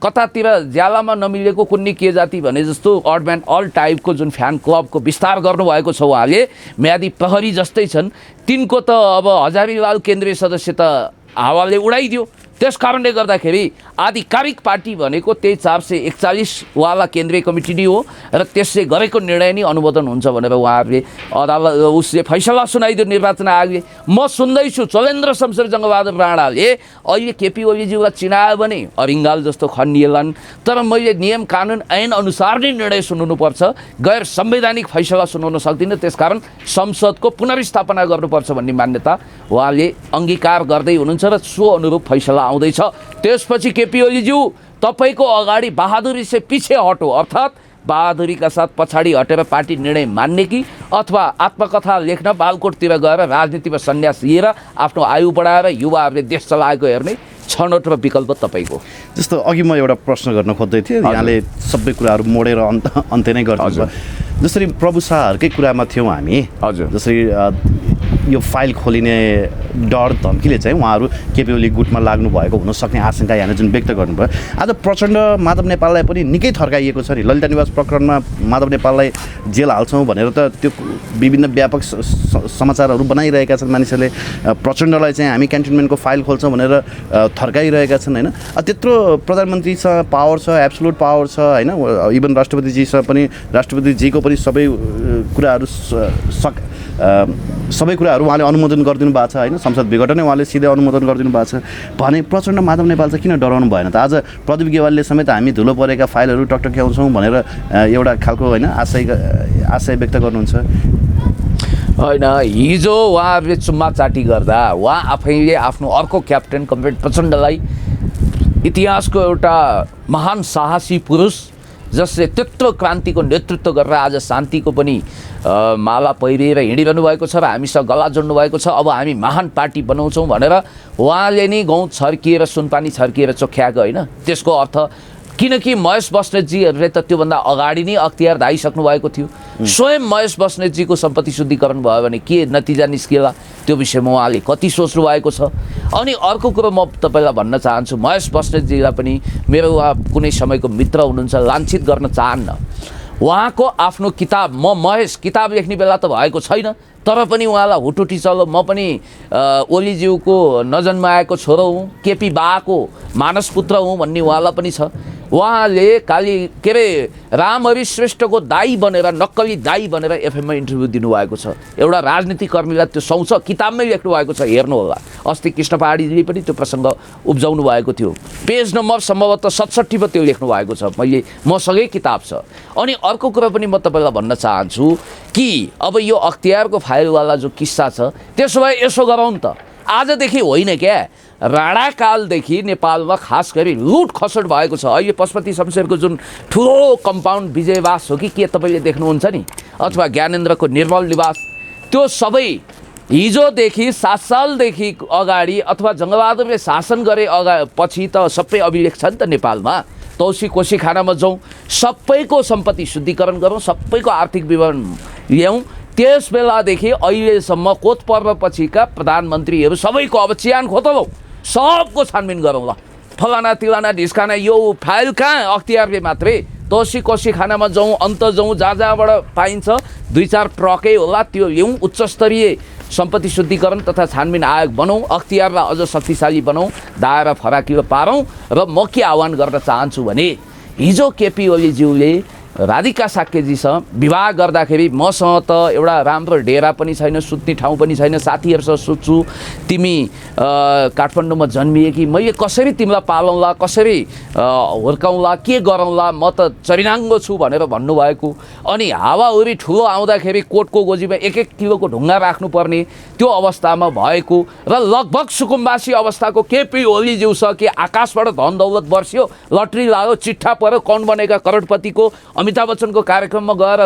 कतातिर ज्यालामा नमिलेको कुन्नी के जाति भने जस्तो अड म्यान अल टाइपको जुन फ्यान क्लबको विस्तार गर्नुभएको छ उहाँले, म्यादी प्रहरी जस्तै छन्, तिनको त अब हजारीलाल केन्द्रीय सदस्य त हावाले उडाइदियो। त्यस कारणले गर्दाखेरि आधिकारिक पार्टी भनेको त्यही 441 वाला केन्द्रीय कमिटी नै हो र त्यसले गरेको निर्णय नै अनुमोदन हुन्छ भनेर उहाँहरूले अदालत उसले फैसला सुनाइदियो निर्वाचन आयोगले। म सुन्दैछु चोलेन्द्र शमशेर जङ्गबहादुर राणाले अहिले केपी ओलीज्यूलाई चिनायो भने अरिङ्गाल जस्तो खनिएलान्, तर मैले नियम कानुन ऐन अनुसार नै निर्णय सुनाउनुपर्छ, गैर संवैधानिक फैसला सुनाउन सक्दिनँ, त्यसकारण संसदको पुनर्स्थापना गर्नुपर्छ भन्ने मान्यता उहाँले अङ्गीकार गर्दै हुनुहुन्छ र सो अनुरूप फैसला आउँदैछ। त्यसपछि केपी ओलीज्यू तपाईँको अगाडि बहादुरी से पछि हटो, अर्थात् बहादुरीका साथ पछाडि हटेर पार्टी निर्णय मान्ने कि अथवा आत्मकथा लेख्न बालकोटतिर गएर राजनीतिमा सन्यास लिएर आफ्नो आयु बढाएर युवाहरूले देश चलाएको हेर्ने छनौट र विकल्प तपाईँको। जस्तो अघि म एउटा प्रश्न गर्न खोज्दै थिएँ, यहाँले सबै कुराहरू मोडेर अन्त्य नै गर्नु। जसरी प्रभु शाहहरूकै कुरामा थियौँ हामी, हजुर, जसरी यो फाइल खोलिने डर धम्कीले चाहिँ उहाँहरू केपी ओली गुटमा लाग्नु भएको हुनसक्ने आशंका यहाँले जुन व्यक्त गर्नुभयो, आज प्रचण्ड माधव नेपाललाई पनि निकै थर्काइएको छ नि। ललिता निवास प्रकरणमा माधव नेपाललाई जेल हाल्छौँ भनेर त त्यो विभिन्न व्यापक समाचारहरू बनाइरहेका छन् मानिसहरूले। प्रचण्डलाई चाहिँ हामी क्यान्टोनमेन्टको फाइल खोल्छौँ भनेर थर्काइरहेका छन् होइन। त्यत्रो प्रधानमन्त्रीसँग पावर छ, एब्सोल्युट पावर छ होइन। इभन राष्ट्रपतिजीसँग पनि, राष्ट्रपतिजीको पनि सबै कुराहरू सबै कुराहरू उहाँले अनुमोदन गरिदिनु भएको छ होइन, संसद विघटनै उहाँले सिधै अनुमोदन गरिदिनु भएको छ भने प्रचण्ड माधव नेपाल चाहिँ किन डराउनु भएन त? आज प्रदीप गेवालीले समेत हामी धुलो परेका फाइलहरू टकटक्याउँछौँ भनेर एउटा खालको होइन आशय व्यक्त गर्नुहुन्छ। होइन, हिजो उहाँहरूले चुम्मा चाटी गर्दा उहाँ आफैले आफ्नो अर्को क्याप्टेन कमरेड प्रचण्डलाई इतिहासको एउटा महान साहसी पुरुष जसले त्यत्रो क्रान्तिको नेतृत्व गरेर आज शान्तिको पनि माला पहिरिएर हिँडिरहनु भएको छ र हामीसँग गला जोड्नु भएको छ, अब हामी महान पार्टी बनाउँछौँ भनेर उहाँले नै गाउँ छर्किएर सुनपानी छर्किएर चोख्याएको होइन। त्यसको अर्थ किनकि महेश बस्नेतजीहरूले त त्योभन्दा अगाडि नै अख्तियार धाइसक्नु भएको थियो। स्वयं महेश बस्नेतजीको सम्पत्ति शुद्धिकरण भयो भने के नतिजा निस्किएला त्यो विषयमा उहाँले कति सोच्नु भएको छ। अनि अर्को कुरो म तपाईँलाई भन्न चाहन्छु, महेश बस्नेतजीलाई पनि मेरो उहाँ कुनै समयको मित्र हुनुहुन्छ, लान्छित गर्न चाहन्न। उहाँको आफ्नो किताब, म महेश किताब लेख्ने बेला त भएको छैन, तर पनि उहाँलाई हुटुटी चलो म पनि ओलीज्यूको नजन्माएको छोरो हुँ, केपी बाको मानसपुत्र हुँ भन्ने उहाँलाई पनि छ। उहाँले के अरे रामहरि श्रेष्ठको दाई बनेर, नक्कली दाई बनेर एफएममा इन्टरभ्यू दिनुभएको छ। एउटा राजनीतिक कर्मीलाई त्यो सुहाउँछ, किताबमै लेख्नु भएको छ, हेर्नु होला। अस्ति कृष्ण पहाडीले पनि त्यो प्रसङ्ग उब्जाउनु भएको थियो, पेज नम्बर सम्भवतः 67 मा त्यो लेख्नु भएको छ, मसँगै किताब छ। अनि अर्को कुरा पनि म तपाईँलाई भन्न चाहन्छु कि अब यो अख्तियारको फाइलवाला जो किस्सा छ, त्यसो भए यसो गरौँ त, आजदेखि होइन क्या, राणाकालदेखि नेपालमा खास गरी लुट खसोट भएको छ। अहिले पशुपति शमशेरको जुन ठुलो कम्पाउन्ड विजयवास हो कि के तपाईँले देख्नुहुन्छ नि, अथवा ज्ञानेन्द्रको निर्मल निवास, त्यो सबै हिजोदेखि 7 सालदेखि अगाडि अथवा जङ्गबहादुरले शासन गरे पछि त सबै अभिलेख छ नि त नेपालमा। तौसी कोसी खानामा जाउँ, सबैको सम्पत्ति शुद्धिकरण गरौँ, सबैको आर्थिक विवरण ल्याउँ। त्यस बेलादेखि अहिलेसम्म कोत पर्व पछिका प्रधानमन्त्रीहरू सबैको अब चियान खोतलौँ, सबको छानबिन गरौँ। ल फलाना तिलाना ढिस्काना यो फाइल कहाँ अख्तियारले मात्रै, तौसी कोसी खानामा जाउँ, अन्त जाउँ, जहाँ जहाँबाट पाइन्छ 2-4 ट्रकै होला त्यो ल्याउँ, उच्चस्तरीय सम्पत्ति शुद्धिकरण तथा छानबिन आयोग बनाउँ, अख्तियारलाई अझ शक्तिशाली बनाउँ, दायरा फराकिलो पारौँ। र म के आह्वान गर्न चाहन्छु भने, हिजो केपी ओलीज्यूले राधिका साक्यजीसँग विवाह गर्दाखेरि मसँग त एउटा राम्रो डेरा पनि छैन, सुत्ने ठाउँ पनि छैन, साथीहरूसँग सुत्छु, तिमी काठमाडौँमा जन्मिएकी, मैले कसरी तिमीलाई पालौँला, कसरी हुर्काउँला, के गरौँला, म त चरिनाङ्गो छु भनेर भन्नुभएको। अनि हावाहुरी ठुलो आउँदाखेरि कोटको गोजीमा 1-1 किलोको ढुङ्गा राख्नुपर्ने त्यो अवस्थामा भएको र लगभग सुकुम्बासी अवस्थाको केपी ओलीज्यूसँग के आकाशबाट धन दौलत बर्स्यो, लट्री लाग्यो, चिट्ठा पऱ्यो, कौन बनेका करोडपतिको अमिताभ बच्चनको कार्यक्रममा गएर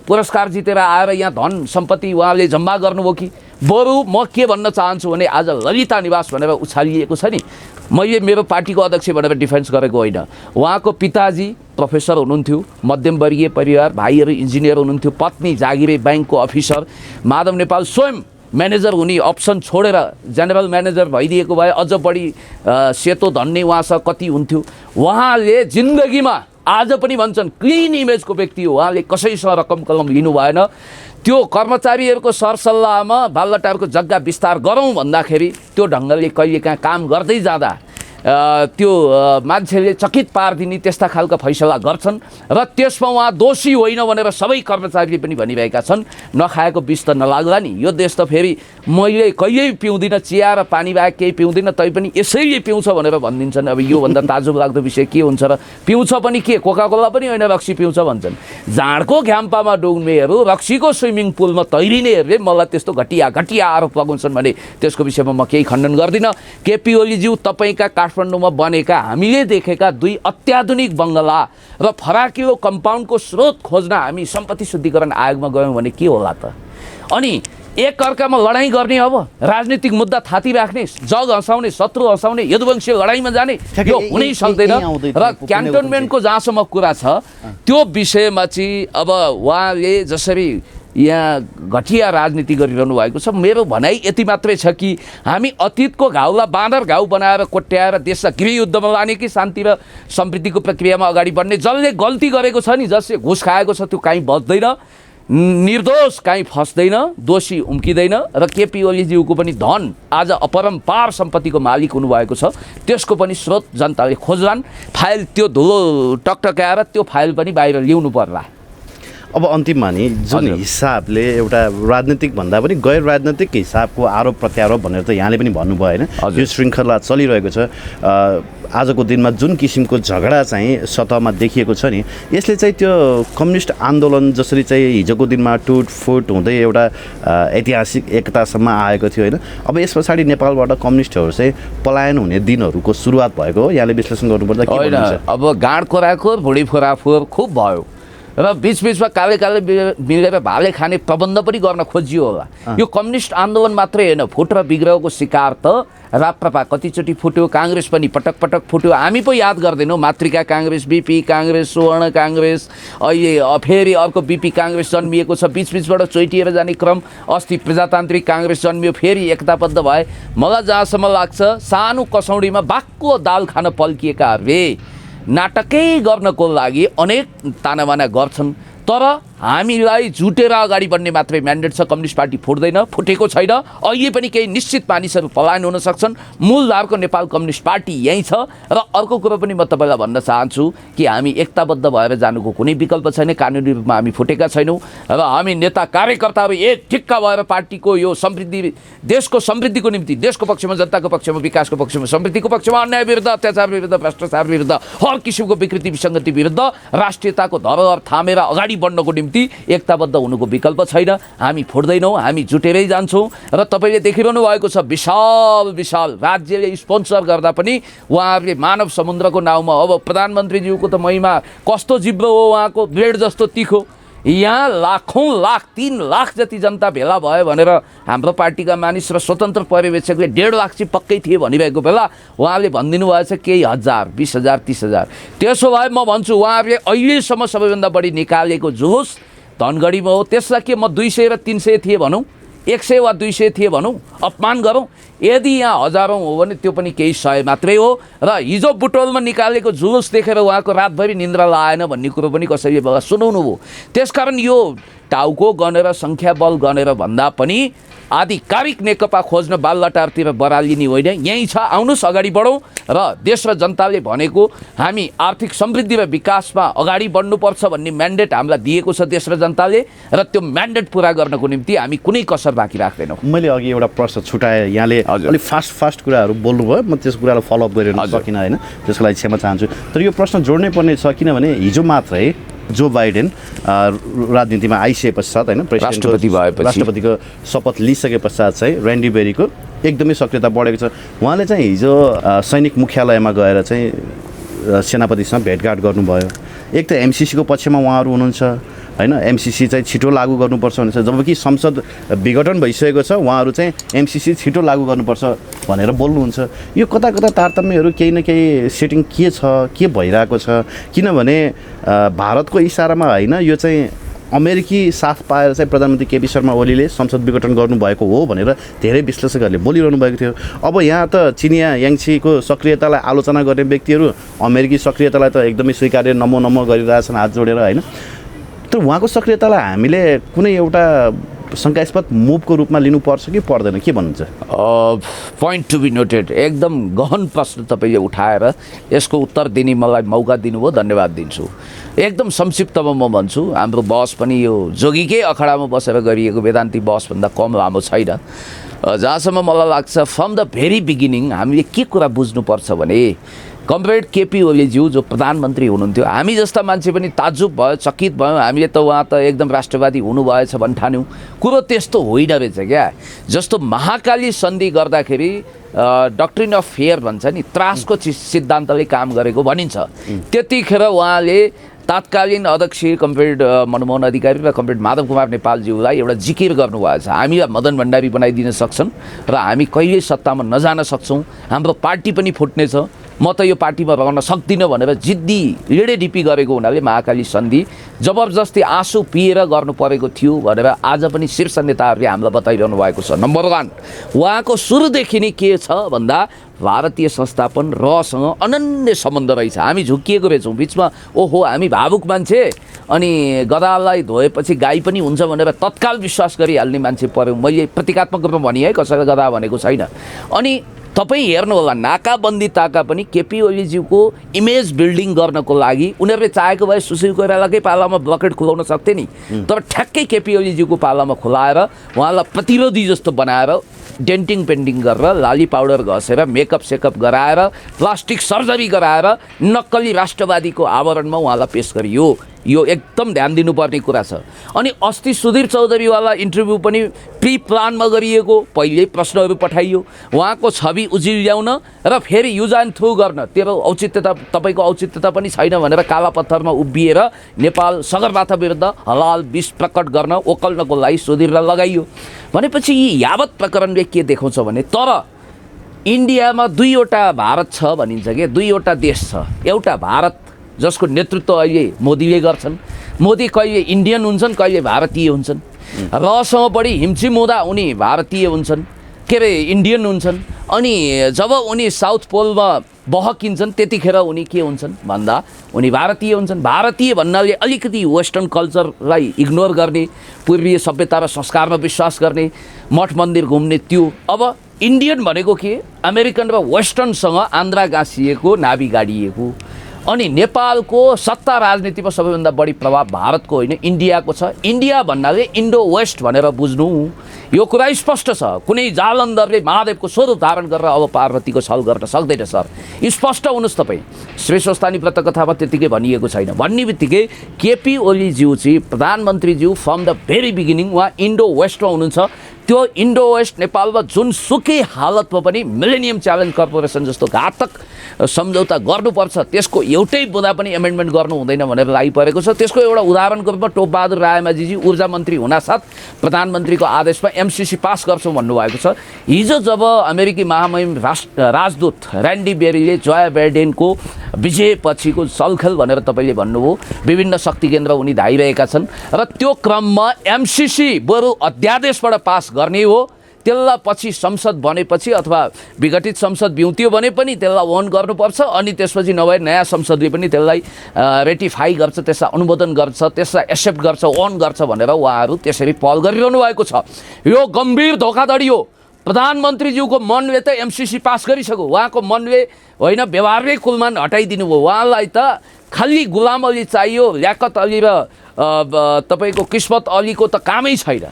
पुरस्कार जितेर आएर यहाँ धन सम्पत्ति उहाँले जम्मा गर्नुभयो कि? बरु म के भन्न चाहन्छु भने आज ललिता निवास भनेर उछालिएको छ नि, मैले मेरो पार्टीको अध्यक्ष भनेर डिफेन्स गरेको होइन। उहाँको पिताजी प्रोफेसर हुनुहुन्थ्यो, मध्यमवर्गीय परिवार, भाइहरू इन्जिनियर हुनुहुन्थ्यो, पत्नी जागिरे ब्याङ्कको अफिसर, माधव नेपाल स्वयं म्यानेजर हुने अप्सन छोडेर जेनरल म्यानेजर भइदिएको भए अझ बढी सेतो धन्ने उहाँसँग कति हुन्थ्यो। उहाँले जिन्दगीमा आज पनि भन्छन् क्लिन इमेजको व्यक्ति हो, उहाँले कसैसँग रकम कलम लिनु भएन। त्यो कर्मचारीहरूको सरसल्लाहमा बालटारको जग्गा विस्तार गरौँ भन्दाखेरि त्यो ढङ्गले कहिलेकाहीँ काम गर्दै जाँदा त्यो मान्छेले चकित पारिदिने त्यस्ता खालका फैसला गर्छन् र त्यसमा उहाँ दोषी होइन भनेर सबै कर्मचारीले पनि भनिरहेका छन्। नखाएको विष त नलाग्ला नि, यो देश त फेरि मैले कहिल्यै पिउँदिनँ, चिया र पानी बाहेक केही पिउँदिनँ, तैपनि यसैले पिउँछ भनेर भनिदिन्छन्। अब योभन्दा ताजुब लाग्दो विषय के हुन्छ र? पिउँछ पनि के, कोकाकोला पनि होइन, रक्सी पिउँछ भन्छन्। जाँडको घ्याम्पामा डुब्नेहरू रक्सीको स्विमिङ पुलमा तैरिनेहरूले मलाई त्यस्तो घटिया आरोप लगाउँछन् भने त्यसको विषयमा म केही खण्डन गर्दिनँ। केपी ओलीज्यू, तपाईँका काठमाडौँमा बनेका हामीले देखेका 2 अत्याधुनिक बङ्गला र फराकिलो कम्पाउन्डको स्रोत खोज्न हामी सम्पत्ति शुद्धिकरण आयोगमा गयौँ भने के होला त? अनि एक अर्कामा लडाइँ गर्ने, अब राजनीतिक मुद्दा थाती राख्ने, जग हँसाउने, शत्रु हँसाउने, यदुवंशीय लडाइँमा जाने, यो हुनै सक्दैन। र क्यान्टोनमेन्टको जहाँसम्म कुरा छ त्यो विषयमा चाहिँ अब उहाँले जसरी यहाँ घटिया राजनीति गरिरहनु भएको छ, मेरो भनाइ यति मात्रै छ कि हामी अतीतको घाउलाई बाँदर घाउ बनाएर कोट्याएर देशलाई गृहयुद्धमा लाने कि शान्ति र समृद्धिको प्रक्रियामा अगाडि बढ्ने? जसले गल्ती गरेको छ नि, जसले घुस खाएको छ त्यो काहीँ बच्दैन, निर्दोष काहीँ फस्दैन, दोषी उम्किँदैन। र केपी ओलीज्यूको पनि धन आज अपरम्पार सम्पत्तिको मालिक हुनुभएको छ, त्यसको पनि स्रोत जनताले खोज्लान्। फाइल त्यो धुलो टकटकाएर त्यो फाइल पनि बाहिर ल्याउनु पर्ला। अब अन्तिममा नि जुन हजुर। हिसाबले एउटा राजनीतिक भन्दा पनि गैर राजनीतिक हिसाबको आरोप प्रत्यारोप भनेर त यहाँले पनि भन्नुभयो होइन हजुर। यो श्रृङ्खला चलिरहेको छ आजको दिनमा जुन किसिमको झगडा चाहिँ सतहमा देखिएको छ नि यसले चाहिँ त्यो कम्युनिस्ट आन्दोलन जसरी चाहिँ हिजोको दिनमा टुटफुट हुँदै एउटा ऐतिहासिक एकतासम्म आएको थियो होइन अब यस पछाडि नेपालबाट कम्युनिस्टहरू चाहिँ पलायन हुने दिनहरूको सुरुवात भएको हो यहाँले विश्लेषण गर्नुपर्दा के होइन भन्नुहुन्छ अब गाँड खोराखोर भुँडी फोराफोर खुब भयो र बिचबिचमा काले काले मिलेर भाले खाने प्रबन्ध पनि गर्न खोजियो होला यो कम्युनिस्ट आन्दोलन मात्रै होइन फुट र बिग्रहको शिकार त राप्रपा कतिचोटि फुट्यो काङ्ग्रेस पनि पटक पटक फुट्यो हामी पो याद गर्दैनौँ मातृका काङ्ग्रेस बिपी काङ्ग्रेस सुवर्ण काङ्ग्रेस अहिले फेरि अर्को बिपी काङ्ग्रेस जन्मिएको छ बिचबिचबाट चोइटिएर जाने क्रम अस्ति प्रजातान्त्रिक काङ्ग्रेस जन्मियो फेरि एकताबद्ध भए मलाई जहाँसम्म लाग्छ सानो कसौडीमा बाक्लो दाल खान पल्किएकाहरूले नाटकै गर्नको लागि अनेक तानाबाना गर्छन् तर हामीलाई जुटेर अगाडि बढ्ने मात्रै म्यान्डेट छ कम्युनिस्ट पार्टी फुट्दैन फुटेको छैन अहिले पनि केही निश्चित मानिसहरू पलायन हुन सक्छन् मूलधारको नेपाल कम्युनिस्ट पार्टी यहीँ छ र अर्को कुरो पनि म तपाईँलाई भन्न चाहन्छु कि हामी एकताबद्ध भएर जानुको कुनै विकल्प छैन कानुनी रूपमा हामी फुटेका छैनौँ र हामी नेता कार्यकर्ताहरू एक ठिक्का भएर पार्टीको यो समृद्धि देशको समृद्धिको निम्ति देशको पक्षमा जनताको पक्षमा विकासको पक्षमा समृद्धिको पक्षमा अन्याय विरुद्ध अत्याचार विरुद्ध भ्रष्टाचार विरुद्ध हर किसिमको विकृति विसङ्गति विरुद्ध राष्ट्रियताको धरोहर थामेर अगाडि बढ्नको निम्ति एकताबद्ध हुनुको विकल्प छैन हामी फुट्दैनौँ हामी जुटेरै जान्छौँ र तपाईँले देखिरहनु भएको छ विशाल विशाल राज्यले स्पोन्सर गर्दा पनि उहाँहरूले मानव समुद्रको नाउँमा अब प्रधानमन्त्रीज्यूको त महिमा कस्तो जिब्रो हो उहाँको ब्लेड जस्तो तिखो यहाँ लाखौँ लाख 3 लाख जति जनता भेला भयो भनेर हाम्रो पार्टीका मानिस र स्वतन्त्र पर्यवेक्षकले 1.5 लाख चाहिँ पक्कै थिए भनिरहेको बेला उहाँले भनिदिनु भएछ केही हजार 20,000 30,000 त्यसो भए म भन्छु उहाँहरूले अहिलेसम्म सबैभन्दा बढी निकालेको जुलुस धनगढीमा हो त्यसलाई के म 200 र 300 थिए भनौँ 100 वा 200 थिए भनौँ अपमान गरौँ यदि यहाँ हजारौँ हो भने त्यो पनि केही 100 मात्रै हो र हिजो बुटोलमा निकालेको जुलुस देखेर उहाँको रातभरि निन्द्रा लाएन भन्ने कुरो पनि कसैले सुनाउनु भयो त्यसकारण यो टाउको गनेर सङ्ख्याबल गनेर भन्दा पनि आधिकारिक नेकपा खोज्न बाललटारतिर बरालिने होइन यहीँ छ आउनुहोस् अगाडि बढौँ र देश र जनताले भनेको हामी आर्थिक समृद्धि र विकासमा अगाडि बढ्नुपर्छ भन्ने म्यान्डेट हामीलाई दिएको छ देश र जनताले र त्यो म्यान्डेट पुरा गर्नको निम्ति हामी कुनै कसर बाँकी राख्दैनौँ मैले अघि एउटा प्रश्न छुटाएँ यहाँले अलिक फास्ट कुराहरू बोल्नुभयो म त्यस कुरालाई फलोअप गरिरहन सकिनँ होइन त्यसको लागि क्षमा चाहन्छु तर यो प्रश्न जोड्नै पर्ने छ किनभने हिजो मात्रै जो बाइडेन राजनीतिमा आइसके पश्चात होइन राष्ट्रपतिको शपथ लिइसके पश्चात चाहिँ ऱ्यान्डी बेरीको एकदमै सक्रियता बढेको छ उहाँले चाहिँ हिजो सैनिक मुख्यालयमा गएर चाहिँ सेनापतिसँग भेटघाट गर्नुभयो एक त एमसिसीको पक्षमा उहाँहरू हुनुहुन्छ होइन एमसिसी चाहिँ छिटो लागू गर्नुपर्छ भनेर जबकि संसद विघटन भइसकेको छ उहाँहरू चाहिँ एमसिसी छिटो लागू गर्नुपर्छ भनेर बोल्नुहुन्छ यो कता कता तारतम्यहरू केही न केही सेटिङ के छ के भइरहेको छ किनभने भारतको इसारामा होइन यो चाहिँ अमेरिकी साथ पाएर चाहिँ प्रधानमन्त्री केपी शर्मा ओलीले संसद विघटन गर्नुभएको हो भनेर धेरै विश्लेषकहरूले बोलिरहनु भएको थियो अब यहाँ त चिनिया याङछीको सक्रियतालाई आलोचना गर्ने व्यक्तिहरू अमेरिकी सक्रियतालाई त एकदमै स्वीकार्य नमो गरिरहेछन् हात जोडेर होइन तर उहाँको सक्रियतालाई हामीले कुनै एउटा शङ्कास्पद मुभको रूपमा लिनुपर्छ कि पर्दैन के भन्नुहुन्छ पोइन्ट टु बी नोटेड एकदम गहन प्रश्न तपाईँले उठाएर यसको उत्तर दिने मलाई मौका दिनुभयो धन्यवाद दिन्छु एकदम संक्षिप्तमा म भन्छु हाम्रो बहस पनि यो जोगीकै अखडामा बसेर गरिएको वेदान्ती बहसभन्दा कम लामो छैन जहाँसम्म मलाई लाग्छ फ्रम द भेरी बिगिनिङ हामीले के कुरा बुझ्नुपर्छ भने कमरेड केपी ओलीज्यू जो प्रधानमन्त्री हुनुहुन्थ्यो हामी जस्ता मान्छे पनि ताज्जुब भयो चकित भयौँ हामीले त उहाँ त एकदम राष्ट्रवादी हुनुभएछ भन्ने ठान्यौँ कुरो त्यस्तो होइन रहेछ क्या जस्तो महाकाली सन्धि गर्दाखेरि डक्ट्रिन अफ फेयर भन्छ नि त्रासको सिद्धान्तले काम गरेको भनिन्छ त्यतिखेर उहाँले तात्कालीन अध्यक्ष कमरेड मनमोहन अधिकारी र कमरेड माधव कुमार नेपालज्यूलाई एउटा जिकिर गर्नुभएको छ हामीलाई मदन भण्डारी बनाइदिन सक्छन् र हामी कहिले सत्तामा नजान सक्छौँ हाम्रो पार्टी पनि फुट्नेछ म त यो पार्टीमा रहन सक्दिनँ भनेर जिद्दी लिडेडिपी गरेको हुनाले महाकाली सन्धि जबरजस्ती आँसु पिएर गर्नु परेको थियो भनेर आज पनि शीर्ष नेताहरूले हामीलाई बताइरहनु भएको छ नम्बर 1 उहाँको सुरुदेखि नै के छ भन्दा भारतीय संस्थापन रसँग अनन्य सम्बन्ध रहेछ हामी झुक्किएको रहेछौँ बिचमा ओहो हामी भावुक मान्छे अनि गदालाई धोएपछि गाई पनि हुन्छ भनेर तत्काल विश्वास गरिहाल्ने मान्छे पऱ्यौँ मैले प्रतीकात्मक रूपमा भने है कसैलाई गदा भनेको छैन अनि तपाईँ हेर्नुहोला नाकाबन्दी ताका पनि केपी ओलीज्यूको इमेज बिल्डिङ गर्नको लागि उनीहरूले चाहेको भए सुशील कोइरालाकै पालामा ब्लकेट खुलाउन सक्थे नि, तर ठ्याक्कै केपी ओलीज्यूको पालामा खुलाएर उहाँलाई प्रतिरोधी जस्तो बनाएर डेन्टिङ पेन्टिङ गरेर लाली पाउडर घसेर मेकअप सेकअप गराएर प्लास्टिक सर्जरी गराएर नक्कली राष्ट्रवादीको आवरणमा उहाँलाई पेश गरियो। यो एकदम ध्यान दिनुपर्ने कुरा छ। अनि अस्ति सुधीर चौधरीवाला इन्टरभ्यू पनि प्री प्लानमा गरिएको, पहिल्यै प्रश्नहरू पठाइयो उहाँको छवि उजिल्याउन र फेरि युज एन्ड थ्रो गर्न। तेरो औचित्यता, तपाईँको औचित्यता पनि छैन भनेर काला पत्थरमा उभिएर नेपाल सगरमाथा विरुद्ध हलाल विष प्रकट गर्न ओकल्नको लागि सुधीरलाई लगाइयो। भनेपछि यी यावत प्रकरणले के देखाउँछ भने तर इन्डियामा दुईवटा भारत छ भनिन्छ कि, दुईवटा देश छ। एउटा भारत जसको नेतृत्व अहिले मोदीले गर्छन्, मोदी कहिले इन्डियन हुन्छन् कहिले भारतीय हुन्छन्, रसँग बढी हिमछिम हुँदा उनी भारतीय हुन्छन्, के अरे इन्डियन हुन्छन्, अनि जब उनी साउथ पोलमा बहकिन्छन् त्यतिखेर उनी के हुन्छन् भन्दा उनी भारतीय हुन्छन्। भारतीय भन्नाले अलिकति वेस्टर्न कल्चरलाई इग्नोर गर्ने, पूर्वीय सभ्यता र संस्कारमा विश्वास गर्ने, मठ मन्दिर घुम्ने त्यो। अब इन्डियन भनेको के, अमेरिकन र वेस्टर्नसँग आन्द्रा गाँसिएको, नाभि गाडिएको। अनि नेपालको सत्ता राजनीतिमा सबैभन्दा बढी प्रभाव भारतको होइन इन्डियाको छ। इन्डिया भन्नाले इन्डो वेस्ट भनेर बुझ्नु, यो कुरा स्पष्ट छ। कुनै जालन्धरले महादेवको स्वरूप धारण गरेर अब पार्वतीको छल गर्न सक्दैन सर, स्पष्ट हुनुहोस् तपाईँ। श्रेष्ठस्तानी व्रतकथामा त्यतिकै भनिएको छैन। भन्ने बित्तिकै केपी ओलीज्यू चाहिँ प्रधानमन्त्रीज्यू फ्रम द भेरी बिगिनिङ उहाँ इन्डो वेस्टमा हुनुहुन्छ। त्यो इन्डो वेस्ट नेपालमा जुनसुकै हालतमा पनि मिलेनियम च्यालेन्ज कर्पोरेसन जस्तो घातक सम्झौता गर्नुपर्छ, त्यसको एउटै बुँदा पनि एमेन्डमेन्ट गर्नु हुँदैन भनेर लागिपरेको छ। त्यसको एउटा उदाहरणको रूपमा टोपबहादुर रायमाझीजी ऊर्जा मन्त्री हुनासाथ प्रधानमन्त्रीको आदेशमा एमसिसी पास गर्छौँ भन्नुभएको छ। हिजो जब अमेरिकी महामहिम राजदूत ऱ्यान्डी बेरीले जोया बाइडेनको विजयपछिको सलखेल भनेर तपाईँले भन्नुभयो, विभिन्न शक्ति केन्द्र उनी धाइरहेका छन् र त्यो क्रममा एमसिसी बरु अध्यादेशबाट पास गर्ने हो, त्यसलाई पछि संसद बनेपछि अथवा विघटित संसद बिउत्यो भने पनि त्यसलाई ओन गर्नुपर्छ, अनि त्यसपछि नभए नयाँ संसदले पनि त्यसलाई रेटिफाई गर्छ, त्यसलाई अनुमोदन गर्छ, त्यसलाई एक्सेप्ट गर्छ, ओन गर्छ भनेर उहाँहरू त्यसरी पहल गरिरहनु भएको छ। यो गम्भीर धोखाधडी हो। प्रधानमन्त्रीज्यूको मनले त एमसिसी पास गरिसक्यो, उहाँको मनले होइन व्यवहारकै कुलमान हटाइदिनु भयो। उहाँलाई त खालि गुलाम अली चाहियो, ल्याकत अली र तपाईँको किस्मत अलीको त कामै छैन।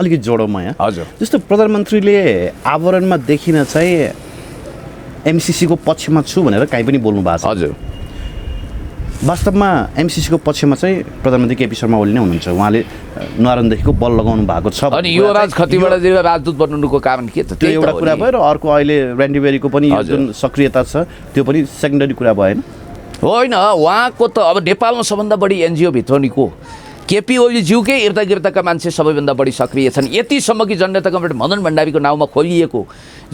अलिकति जोडौँमा यहाँ हजुर, जस्तो प्रधानमन्त्रीले आवरणमा देखिन चाहिँ एमसिसीको पक्षमा छु भनेर काहीँ पनि बोल्नु भएको छ। हजुर, वास्तवमा एमसिसीको पक्षमा चाहिँ प्रधानमन्त्री केपी शर्मा ओली नै हुनुहुन्छ। उहाँले न्वारानदेखिको बल लगाउनु भएको छ। अनि यो राजखतीबाट राजदूत बन्नुको कारण के त? त्यो एउटा कुरा भयो र अर्को अहिले ऱ्यान्डी बेरीको पनि जुन सक्रियता छ त्यो पनि सेकेन्डरी कुरा भएन होइन। उहाँको त अब नेपालमा सबभन्दा बढी एनजिओ भित्र नि को केपी ओलीज्यूकै इर्दा गिर्दाका मान्छे सबैभन्दा बढी सक्रिय छन्। यतिसम्म कि जनता कमिटी मदन भण्डारीको नाउँमा खोलिएको,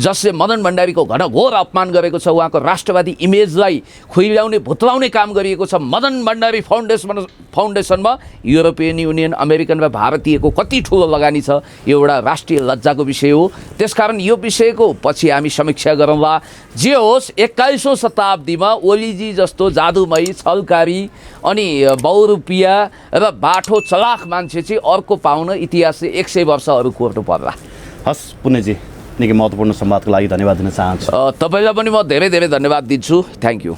जसले मदन भण्डारीको घनघोर अपमान गरेको छ, उहाँको राष्ट्रवादी इमेजलाई खुइल्याउने भुत्लाउने काम गरिएको छ। मदन भण्डारी फाउन्डेसनमा युरोपियन युनियन, अमेरिकन र भारतीयको कति ठुलो लगानी छ, यो एउटा राष्ट्रिय लज्जाको विषय हो। त्यसकारण यो विषयको पछि हामी समीक्षा गरौँला। जे होस्, 21औं शताब्दीमा ओलीजी जस्तो जादुमयी, छलकारी अनि बहुरूपिया र बाठो चलाख मान्छे चाहिँ अर्को पाउन इतिहासले 100 वर्षहरू कोर्नु पर्ला। हस् पुण्यजी, निकै महत्त्वपूर्ण संवादको लागि धन्यवाद दिन चाहन्छु। तपाईँलाई पनि म धेरै धेरै धन्यवाद दिन्छु। Thank you.